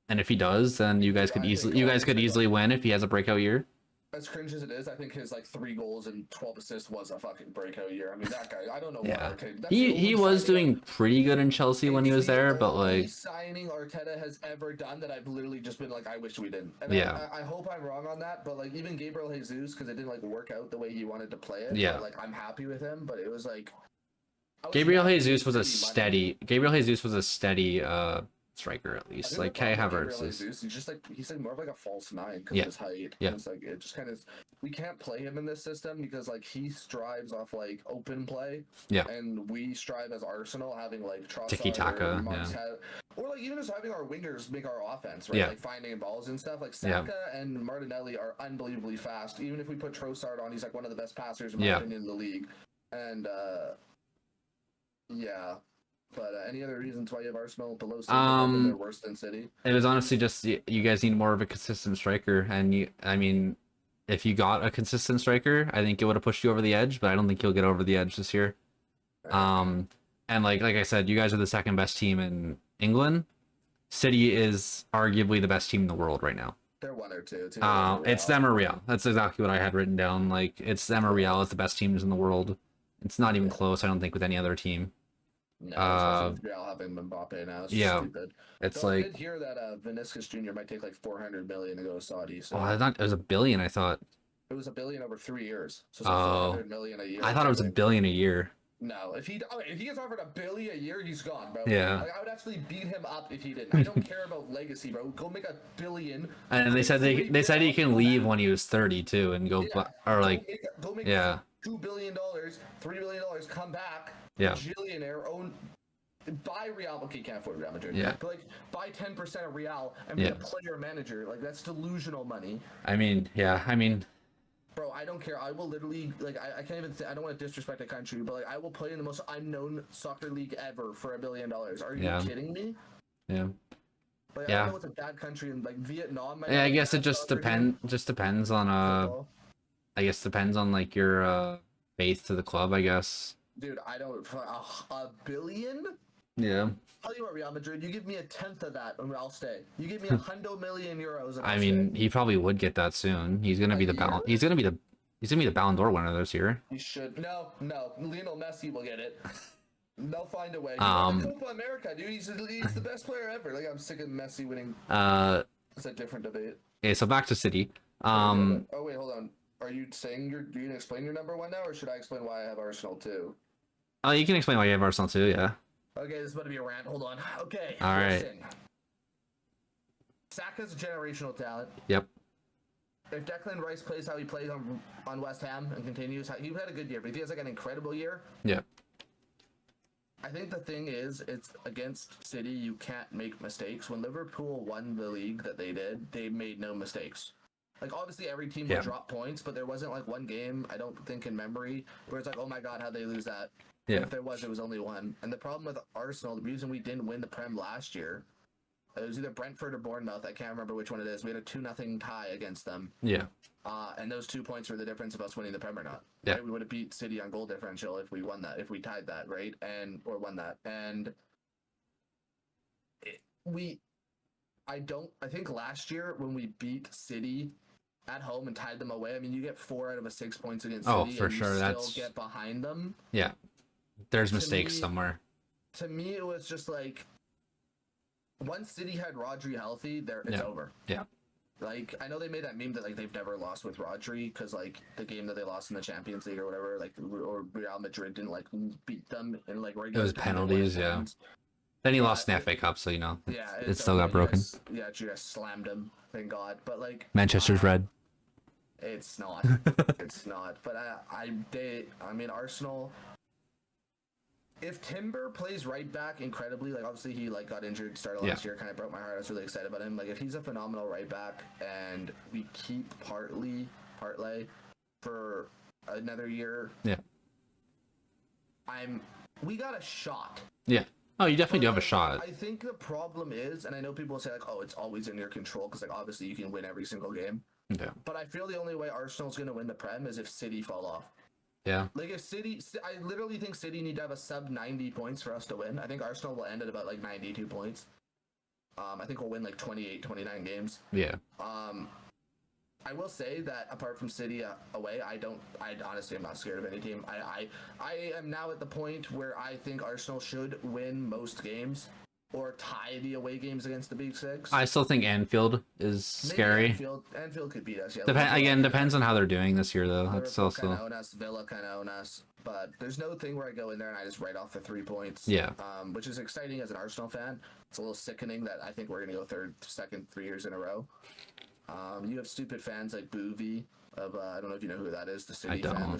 if he does, then you guys could easily win if he has a breakout year. As cringe as it is, I think his 3 goals and 12 assists was a fucking breakout year. I mean, that guy, I don't know why. Okay, he was doing pretty good in Chelsea when he was there, but like signing Arteta has ever done that I've literally just been like, I wish we didn't. And I hope I'm wrong on that, but like even Gabriel Jesus, because it didn't work out the way he wanted to play it. Yeah. But, I'm happy with him, but it was like Gabriel Jesus was a steady striker at least. Like Kai Havertz is. He's more of like a false 9 because of his height. Yeah. And it's it just kind of we can't play him in this system because he strives off open play. Yeah. And we strive as Arsenal having Trossard Tiki taka. Or even just having our wingers make our offense, right? Yeah. Finding balls and stuff. Saka and Martinelli are unbelievably fast. Even if we put Trossard on, he's one of the best passers in my opinion in the league. And yeah. But any other reasons why you have Arsenal below City? They're worse than City. It was honestly just you guys need more of a consistent striker, and if you got a consistent striker, I think it would have pushed you over the edge. But I don't think you'll get over the edge this year. And like I said, you guys are the second best team in England. City is arguably the best team in the world right now. They're 1 or 2. It's them or Real. That's exactly what I had written down. It's them or Real is the best teams in the world. It's not even close, I don't think, with any other team. No, Real having Mbappe now. It's stupid. It's I did hear that Vinicius Jr. might take $400 million to go to Saudi. So. Oh, it was $1 billion. I thought it was $1 billion over 3 years. So it's $400 million a year. I thought it was $1 billion a year. No, if he gets offered $1 billion a year, he's gone, bro. Yeah. I would actually beat him up if he didn't. I don't care about legacy, bro. Go make $1 billion. And they said he can leave when he was 30 too, and go go make $2 billion, $3 billion, come back. Billionaire, buy Real. Okay, can't afford Real Madrid. Yeah. But buy 10% of Real and be a player manager. That's delusional money. Bro, I don't care. I will literally I can't even. I don't want to disrespect the country, but I will play in the most unknown soccer league ever for $1 billion. Are you kidding me? Yeah. I don't know it's a bad country in Vietnam. I guess it just depends on I guess depends on your faith to the club. I guess. Dude, I don't. $1 billion? Yeah. Tell you what, Real Madrid, you give me 1/10 of that, and I'll stay. You give me 100 million euros. And I mean, he probably would get that soon. He's gonna be the Ballon. He's gonna be the Ballon d'Or winner this year. He should. No. Lionel Messi will get it. They'll find a way. Copa America, dude. He's the best player ever. I'm sick of Messi winning. It's a different debate. Okay, so back to City. Oh wait, hold on. Are you saying you're gonna explain your number 1 now, or should I explain why I have Arsenal too? Oh, you can explain why you have Arsenal too. Yeah. Okay, this is about to be a rant. Hold on. Okay. All right. Saka's a generational talent. Yep. if Declan Rice plays how he plays on West Ham and continues, he had a good year, but if he has like an incredible year, yeah, I think the thing is, it's against City, you can't make mistakes. When Liverpool won the league that they did, they made no mistakes. Like, obviously, every team would drop points, but there wasn't, like, one game, I don't think, in memory, where it's like, oh my god, how'd they lose that? yeah. If there was, it was only one. And the problem with Arsenal, the reason we didn't win the Prem last year, it was either Brentford or Bournemouth, I can't remember which one it is. We had a 2-0 tie against them. Yeah. And those 2 points were the difference of us winning the Prem or not. Yeah. Right? We would have beat City on goal differential if we won that, if we tied that, right? Or won that. And I think last year when we beat City at home and tied them away, I mean, you get 4 out of 6 points against City, for and you sure. still get behind them. Yeah. There's mistakes somewhere. To me, it was just like, once City had Rodri healthy, it's over. Yeah. Like, I know they made that meme that, like, they've never lost with Rodri, because, like, the game that they lost in the Champions League or whatever, like, or Real Madrid didn't, like, beat them in, like, regular It was penalties, yeah. Then he lost in the FA Cup, so, you know, it still got broken. You guys slammed him, thank God. But, like... Manchester's red. It's not. It's not. But, I mean, Arsenal... If Timber plays right back incredibly, like, obviously he, like, got injured, started last year, kind of broke my heart. I was really excited about him. Like, if he's a phenomenal right back and we keep Partey for another year, we got a shot. Yeah. Oh, you definitely do have a shot. I think the problem is, and I know people say, like, oh, it's always in your control, because, like, obviously you can win every single game. Yeah. But I feel the only way Arsenal's going to win the Prem is if City fall off. Yeah. Like, if City... I literally think City need to have a sub 90 points for us to win. I think Arsenal will end at about, like, 92 points. I think we'll win, like, 28, 29 games. Yeah. I will say that apart from City away, I honestly am not scared of any team. I am now at the point where I think Arsenal should win most games or tie the away games against the Big Six. I still think Anfield is scary. Anfield could beat us. Yeah. Depends on how they're doing this year, though. That's Liverpool also kind of own us, Villa kind of own us, but there's no thing where I go in there and I just write off the 3 points. Yeah. Which is exciting as an Arsenal fan. It's a little sickening that I think we're gonna go second 3 years in a row. You have stupid fans like Boovy of I don't know if you know who that is, the City fan.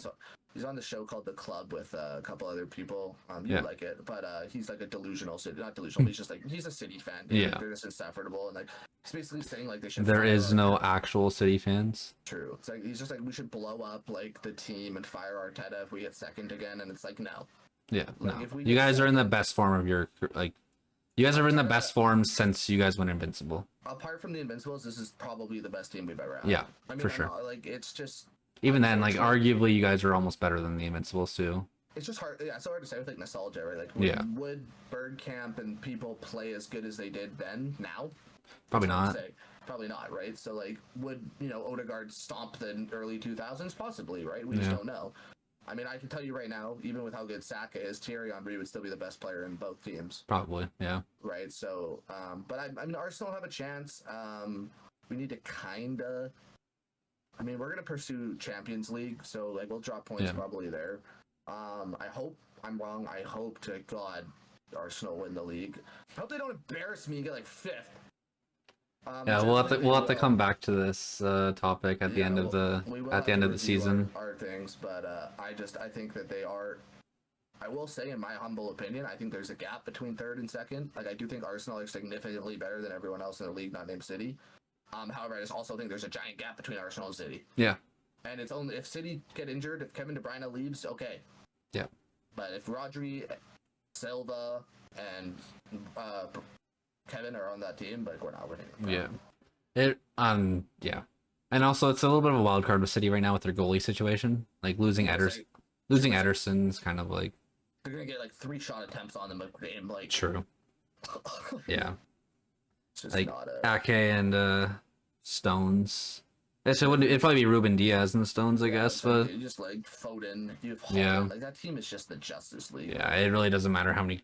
He's on the show called The Club with a couple other people. You like it, but he's like a delusional City, not delusional. He's just like he's a City fan. Dude. Like, they're just insufferable, and like he's basically saying like they should. There is no actual City fans. True. It's like he's just like we should blow up like the team and fire Arteta if we get second again, and it's like no. Yeah. Like, no. if we you guys are in the best form of your like. You guys are in the best form since you guys went invincible. Apart from the Invincibles, this is probably the best team we've ever had. Yeah, I mean, for sure. Like it's just. Even then, like arguably, you guys are almost better than the Invincibles too. It's just hard. Yeah, it's so hard to say with like nostalgia, right? Like, would Bergkamp and people play as good as they did then? Now, probably not. Probably not, right? So like, would Odegaard stomp the early 2000s? Possibly, right? We just don't know. I mean, I can tell you right now, even with how good Saka is, Thierry Henry would still be the best player in both teams. Probably, yeah. Right. So, but I mean, Arsenal have a chance. We need to kind of. I mean, we're gonna pursue Champions League, so like we'll drop points probably there. I hope I'm wrong. I hope to God Arsenal win the league. I hope they don't embarrass me and get like 5th. We'll have to come back to this topic at the end of the season. Our things, but I think that they are. I will say, in my humble opinion, I think there's a gap between 3rd and 2nd. Like I do think Arsenal are significantly better than everyone else in the league, not named City. However, I just also think there's a giant gap between Arsenal and City. Yeah. And it's only if City get injured, if Kevin De Bruyne leaves, okay. Yeah. But if Rodri, Silva, and Kevin are on that team, like we're not winning. Yeah. And also, it's a little bit of a wild card with City right now with their goalie situation. Like losing Ederson's kind of like they're gonna get like 3 shot attempts on them a game. Like true. Yeah. Like Ake and Stones. It'd probably be Ruben Diaz and the Stones, I guess. But you just like Foden, you have Holland. Like that team is just the Justice League. Yeah, it really doesn't matter how many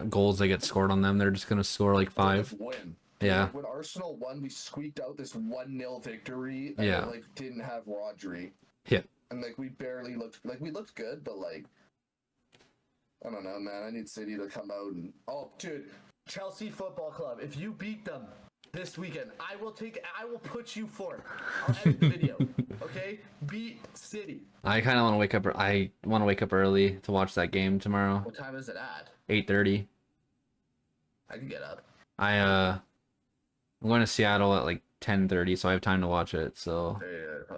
goals they get scored on them. They're just gonna score like 5. Win. Yeah. When Arsenal won, we squeaked out this 1-0 victory. And we, like didn't have Rodri. Yeah. And like we barely looked we looked good, but like I don't know, man. I need City to come out and dude. Chelsea Football Club. If you beat them, this weekend. I will put you fourth. I'll edit the video. Okay? Beat City. I kind of want to wake up. I want to wake up early to watch that game tomorrow. What time is it at? 8:30. I can get up. I'm going to Seattle at like 10:30, so I have time to watch it. So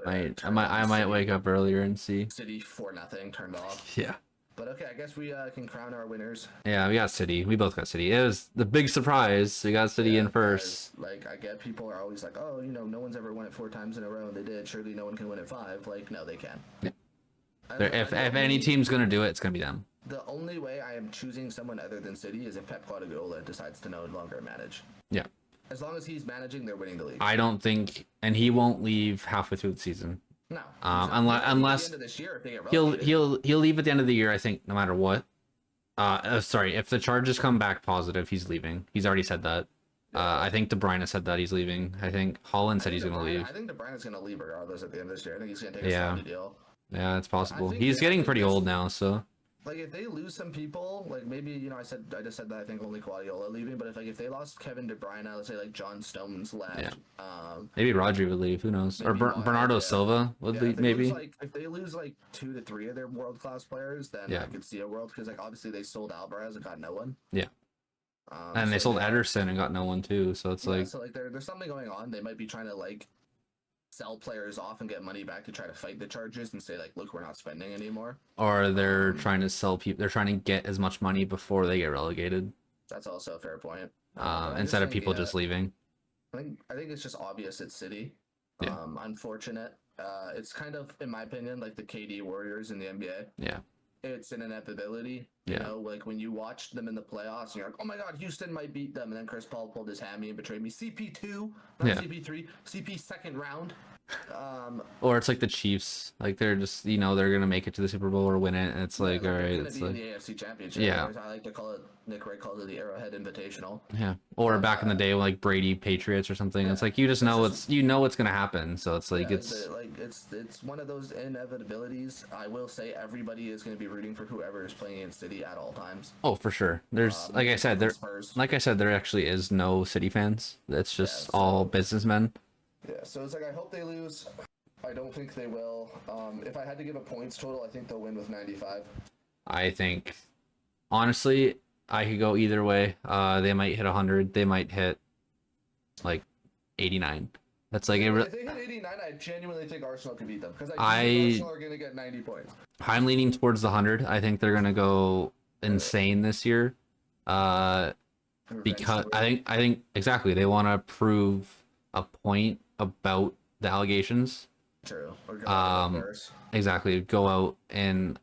I might wake up earlier and see. City 4-0 turned off. Yeah. But okay, I guess we can crown our winners. Yeah, we got City. We both got City. It was the big surprise. We got City in first. Like, I get people are always like, oh, no one's ever won it 4 times in a row. They did. Surely no one can win it 5. Like, no, they can. Yeah. If any team's gonna do it, it's gonna be them. The only way I am choosing someone other than City is if Pep Guardiola decides to no longer manage. Yeah. As long as he's managing, they're winning the league. I don't think, and he won't leave halfway through the season. No. Unless at the end of this year, if they get he'll leave at the end of the year. I think no matter what. Sorry, if the charges come back positive, he's leaving. He's already said that. I think De Bruyne said that he's leaving. I think Holland said he's gonna leave. I think De Bruyne is gonna leave regardless at the end of this year. I think he's gonna take a Saudi deal. Yeah, it's possible. He's getting pretty old now, so. Like, if they lose some people, like maybe I just said that I think only Guardiola leaving, but if they lost Kevin De Bruyne, let's say like John Stones left, maybe Rodri would leave. Who knows? Or Bernardo Silva would leave. Maybe. If they lose like 2 to 3 of their world class players, then I could see a world, because like obviously they sold Alvarez and got no one. Yeah. And they sold Ederson and got no one too. So it's like. So like there's something going on. They might be trying to like sell players off and get money back to try to fight the charges and say like, look, we're not spending anymore. Or they're trying to sell people. They're trying to get as much money before they get relegated. That's also a fair point. Instead of people just leaving. I think it's just obvious it's City. Yeah. Unfortunate. It's kind of, in my opinion, like the KD Warriors in the NBA. Yeah. It's an inevitability. You know, like when you watch them in the playoffs and you're like, oh my God, Houston might beat them. And then Chris Paul pulled his hammy and betrayed me. CP2, not CP3, CP second round. Or it's like the Chiefs, like they're just, they're gonna make it to the Super Bowl or win it, and it's like, all right, it's like in the AFC Championship. Yeah. I like to call it, Nick Wright calls it the Arrowhead Invitational. Yeah. Or back in the day, like Brady Patriots or something. It's like you just know what's gonna happen. So it's like it's one of those inevitabilities. I will say everybody is gonna be rooting for whoever is playing in City at all times. Oh, for sure. There's like I said, there actually is no City fans. It's just all businessmen. Yeah, so it's like I hope they lose. I don't think they will. If I had to give a points total, I think they'll win with 95. I think, honestly, I could go either way. They might hit 100. They might hit like 89. That's like if they hit 89, I genuinely think Arsenal could beat them, because I think Arsenal are gonna get 90 points. I'm leaning towards the 100. I think they're gonna go insane this year. Because I think exactly they want to prove a point about the allegations. True. Exactly. Go out and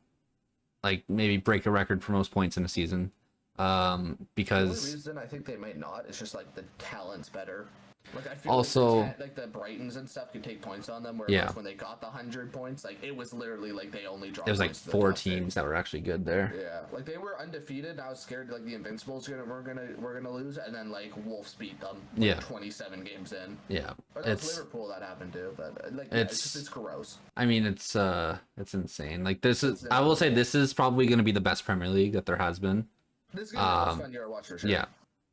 like maybe break a record for most points in a season. Because the only reason I think they might not is just like the talent's better. Like I feel also like the Brightons and stuff could take points on them. Whereas when they got the 100 points, like it was literally like they only dropped. It was like 4 teams that were actually good there. Yeah, like they were undefeated. And I was scared like the Invincibles were gonna lose, and then like Wolves beat them. Like, 27 games in. Yeah, but it's Liverpool that happened to. But like it's gross. I mean, it's insane. Like this is. I will say this is probably gonna be the best Premier League that there has been. This is gonna be the most fun year to watch for sure. Yeah.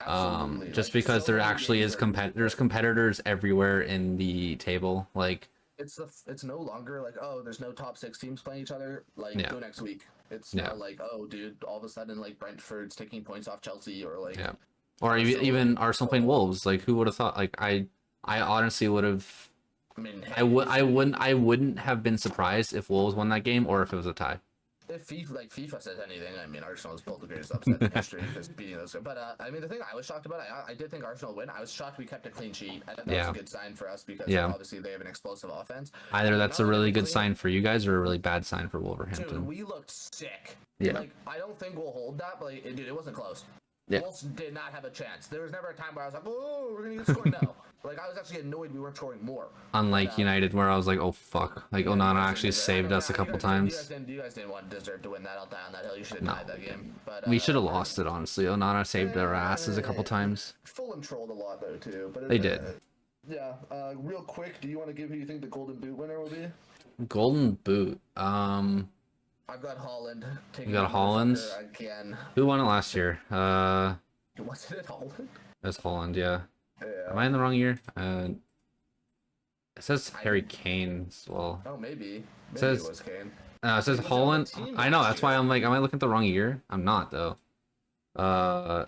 Absolutely. Just because there actually is there's competitors everywhere in the table. Like it's no longer like, oh, there's no top 6 teams playing each other. Like go next week. It's not like, oh, dude, all of a sudden like Brentford's taking points off Chelsea or like or even Arsenal playing Wolves. Like who would have thought? Like I honestly would have. I wouldn't have been surprised if Wolves won that game or if it was a tie. If FIFA says anything, I mean, Arsenal has pulled the greatest upset in history because beating those. But I mean, the thing I was shocked about, I did think Arsenal would win. I was shocked we kept a clean sheet. I thought that was a good sign for us because obviously they have an explosive offense. Either that's a really good sign for you guys or a really bad sign for Wolverhampton. Dude, we looked sick. Yeah. Like I don't think we'll hold that, but like, it wasn't close. Yeah. Wolves did not have a chance. There was never a time where I was like, oh, we're gonna get scored. No. Like I was actually annoyed we weren't scoring more. Unlike United, where I was like, oh fuck, like Onana actually saved us a couple times. You guys didn't deserve to win that. I'll die on that hill. You should have died that game. But we should have lost it, honestly. Onana saved our asses a couple times. Fulham trolled a lot though too. But they did. Yeah. Real quick, do you want to give who you think the Golden Boot winner will be? Golden Boot. I've got Holland. You got Holland again. Who won it last year? Was it Holland? It was Holland, yeah. Am I in the wrong year? It says Harry Kane as well. Oh, maybe. It Maybe says it was Kane. it says He was on the Holland. team I know, last that's why year. I'm like, am I looking at the wrong year? I'm not though. Uh,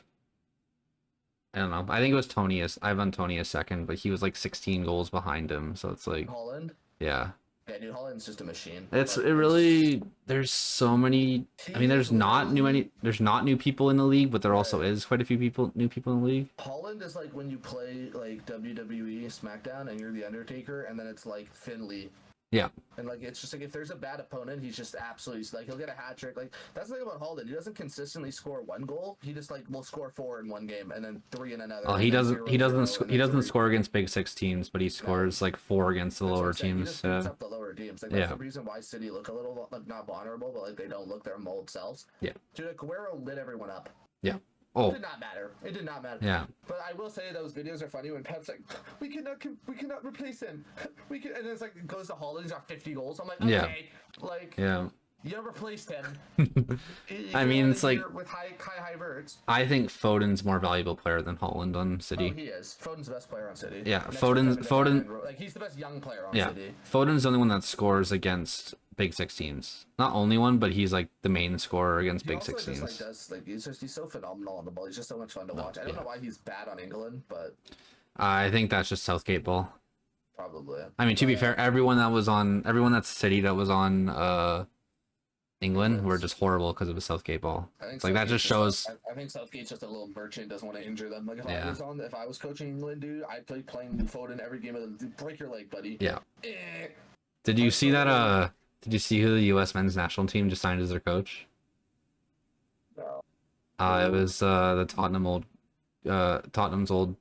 I don't know. I think it was Tony as Ivan Tony as second, but he was like 16 goals behind him, so it's like, Holland. yeah. Yeah, dude, Holland's just a machine. It But really there's so many. I mean, he is literally- there's not new people in the league, but there also Right. is quite a few new people in the league. Holland is like when you play like WWE SmackDown and you're the Undertaker, and then it's like Finley. Yeah. And like it's just like if there's a bad opponent, he's just absolutely like he'll get a hat trick. Like that's the thing about Holland. He doesn't consistently score one goal. He just like will score 4 in one game and then 3 in another. Well, and he then doesn't 0, he doesn't 0, and he then doesn't 3. score against Big Six teams, but he scores like 4 against the That's what lower I'm saying. He teams. just beats Yeah. up the lower teams. Like that's Yeah. the reason why City look a little like not vulnerable, but like they don't look their mold selves. Yeah. Dude, like, Guerrero lit everyone up. Yeah. It Oh, did not matter. It did not matter. yeah. But I will say those videos are funny when Pep's like, we cannot replace him. We can, and then it's like it goes to Holland. He's got 50 goals. I'm like, okay, Yeah. like Yeah. you replaced him. I mean, it's like with high verts. I think Foden's more valuable player than Holland on City. Oh, he is. Foden's the best player on City. Yeah, Next to Foden- Kevin De Foden- Bruyne, like he's the best young player on Yeah. City. Foden's the only one that scores against Big Six teams. Not only one, but he's like the main scorer against He Big also Six just, teams. like, he's so phenomenal on the ball. He's just so much fun to watch. I don't know why he's bad on England, but I think that's just Southgate ball. probably. I mean, to be fair, everyone that's City that was on England were just horrible because of the Southgate ball. I think It's like that Southgate's just shows. I think Southgate's just a little merchant, doesn't want to injure them. Like Yeah. if I was coaching England, dude, I'd play playing Foden every game of them. Dude, break your leg, buddy. Yeah. Eh. Did you see that? Did you see who the U.S. men's national team just signed as their coach? No. It was Tottenham's old.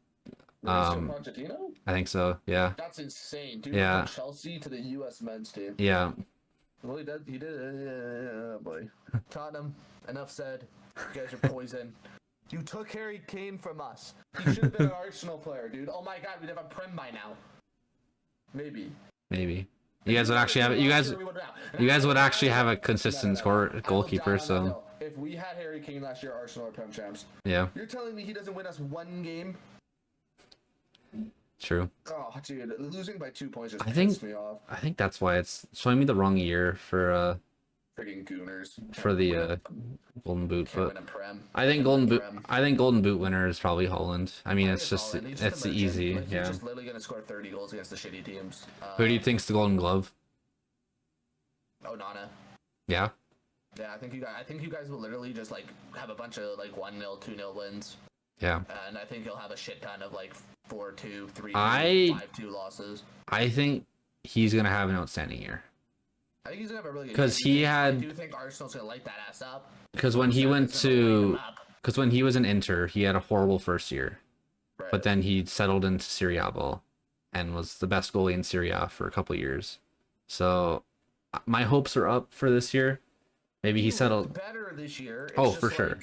Mauricio Pochettino? I think so. Yeah. That's insane, dude. Yeah. From Chelsea to the U.S. men's team. Yeah. Well, he did. Yeah, boy. Tottenham. Enough said. You guys are poison. You took Harry Kane from us. He should have been an Arsenal player, dude. Oh my God, we'd have a Prem by now. Maybe. You guys would actually have you guys would actually have a consistent goalkeeper. So if we had Harry Kane last year, Arsenal are Prem champs. yeah, You're telling me he doesn't win us one game? true. Oh, dude, losing by 2 points just I think- pissed me off. I think that's why it's showing me the wrong year for Freaking Gooners. the Golden Boot. Can't But win a Prem. I think Golden Boot winner is probably Holland. I mean, I it's think just Holland. He's it's a merchant. easy. Like, Yeah. He's just literally gonna score 30 goals against the shitty teams. Who do you think's the Golden Glove? Oh, Nana. Yeah. Yeah, I think you guys will literally just like have a bunch of like 1-0, 2-0 wins, Yeah. and I think you'll have a shit ton of like 4-2, 3-2, I- 5-2 losses. I think he's gonna have an outstanding year. I think he's gonna have a really good 'Cause year. he had- I do think Arsenal's gonna light that ass up. Because when he went Arsenal's gonna light to them up. because when he was in Inter, he had a horrible first year. Right. But then he settled into Serie A ball and was the best goalie in Serie A for a couple years. So my hopes are up for this year. Maybe he looked settled. better this year. It's Oh, just for sure.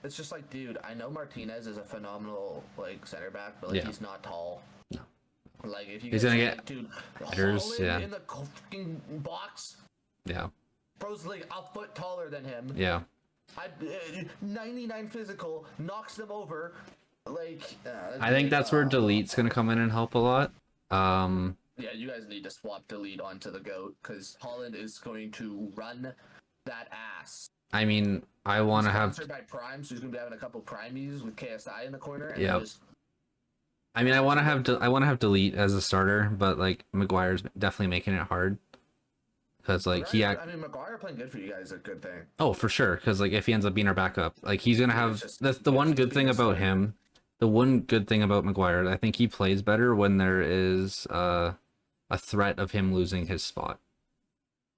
It's just like, dude, I know Martinez is a phenomenal like center back, but like Yeah. he's not tall. No. Like if you He's guys gonna see, get like, dude, headers, Haaland yeah. in the fucking box, Yeah. bro's like a foot taller than him. Yeah. 99 physical, knocks them over. Like, I think that's where Delete's gonna come in and help a lot. Yeah, you guys need to swap Delete onto the GOAT because Holland is going to run that ass. I mean, I want to have. Sponsored by Prime, so he's gonna be having a couple Primies with KSI in the corner. And Yep. then just I mean, I want to have Delete as a starter, but like Maguire's definitely making it hard. Because like I mean, Maguire playing good for you guys is a good thing. Oh, for sure. Because like if he ends up being our backup, like he's gonna have. That's the one good thing about him. The one good thing about Maguire, I think he plays better when there is a threat of him losing his spot.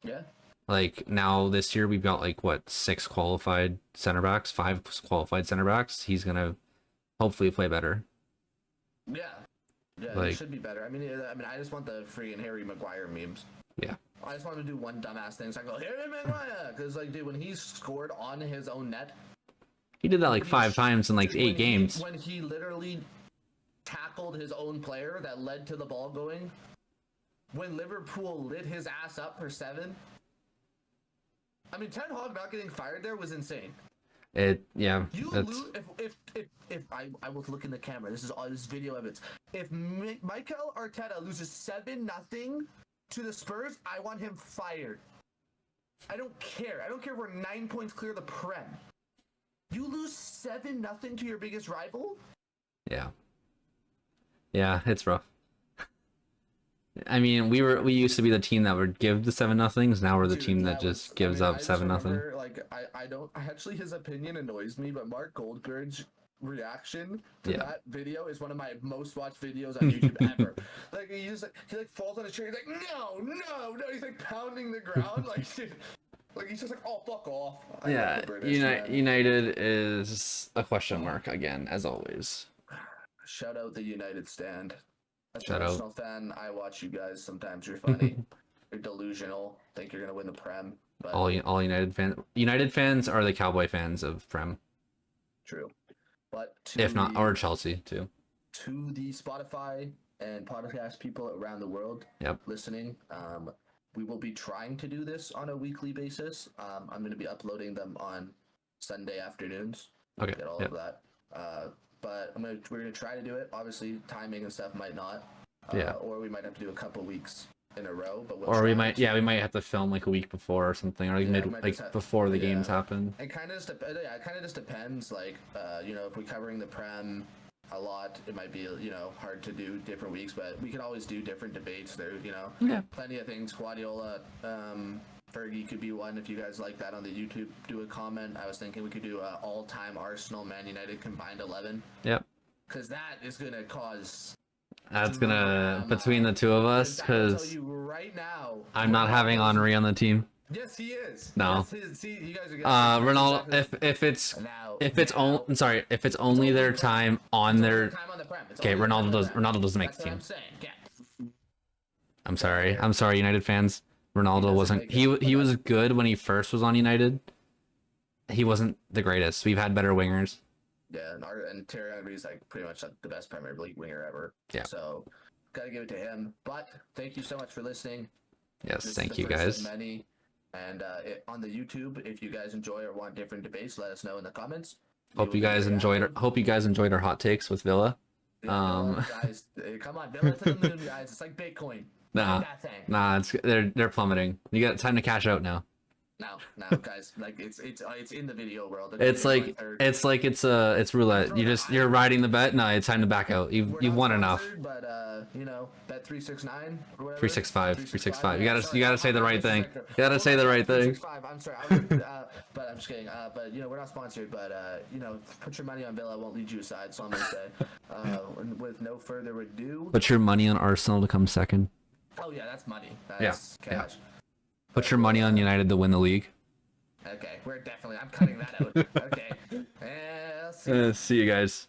Yeah. Like now this year we've got like what 5 qualified center backs. He's gonna hopefully play better. Yeah. Yeah, Like- it should be better. I mean, I just want the freaking Harry Maguire memes. Yeah. I just want to do one dumbass thing. So I go, Harry Maguire! Because, like, dude, when he scored on his own net. He did that like 5 times in like Dude, 8 games. When he literally tackled his own player that led to the ball going. When Liverpool lit his ass up for 7. I mean, Ten Hag not getting fired there was insane. Yeah, You it's lose if I will look in the camera. This is all this video evidence. If Mikel Arteta loses 7-0 to the Spurs, I want him fired. I don't care. I don't care if we're 9 points clear of the Prem. You lose 7-0 to your biggest rival? yeah. Yeah, it's rough. I mean, we used to be the team that would give the 7-0s. Now we're the Dude, team that just gives up 7-0. Like I don't actually his opinion annoys me, but Mark Goldberg's reaction to Yeah. that video is one of my most watched videos on YouTube ever. Like he falls on his chair, he's like, no, he's like pounding the ground, like like he's just like, oh fuck off. I Yeah, love the British, man. United is a question mark again, as always. Shout out the United stand. As Shout an out. Arsenal fan, I watch you guys. Sometimes you're funny. You're delusional. Think you're gonna win the Prem, but All United fans. United fans are the Cowboy fans of Prem, true. But to if not, the- or Chelsea too. to the Spotify and podcast people around the world Yep. listening, we will be trying to do this on a weekly basis. I'm going to be uploading them on Sunday afternoons. Okay. Get all Yep. of that. But we're gonna try to do it. Obviously, timing and stuff might not. Yeah. Or we might have to do a couple weeks in a row. But we'll Or we try might, to. yeah, we might have to film like a week before or something, or like Yeah, we might just before the yeah. games happen. It kind of just depends. Like, if we're covering the Prem a lot, it might be hard to do different weeks, but we can always do different debates. There, Yeah. plenty of things. Guardiola, Fergie could be one. If you guys like that on the YouTube, do a comment. I was thinking we could do all-time Arsenal Man United combined 11, Yep. because that is gonna cause. That's gonna between the two of us, I will tell because you right now, I'm not having Henri on the team. Yes, he is. No. Yes, see, you guys are Ronaldo. If it's only if it's only their time on their. Okay, Ronaldo doesn't make the team. I'm saying. Yeah. I'm sorry, United fans. Ronaldo doesn't wasn't. make He it, he but was good when he first was on United. He wasn't the greatest. We've had better wingers. Yeah, and Terry Henry's like pretty much like the best Premier League winger ever. Yeah. So, gotta give it to him. But thank you so much for listening. Yes, This is thank the you first of guys. Many. And on the YouTube, if you guys enjoy or want different debates, let us know in the comments. Hope you guys enjoyed. Hope you guys enjoyed our hot takes with Villa. Guys, come on, Villa to the moon, guys. It's like Bitcoin. Nah, That thing. nah, they're plummeting. You got time to cash out now. No, guys. Like it's in the video world. It's roulette. You're riding the bet. No, it's time to back out. You've won enough. But bet 369 or whatever. 365. You gotta say the right thing. You gotta say the right thing. 365. I'm sorry. But I'm just kidding. But we're not sponsored. But put your money on Villa. I won't lead you aside. So I'm gonna say. With no further ado. Put your money on Arsenal to come second. Oh yeah, that's money. That's cash. Yeah. Put your money on United to win the league. Okay, I'm cutting that out. Okay. See you guys.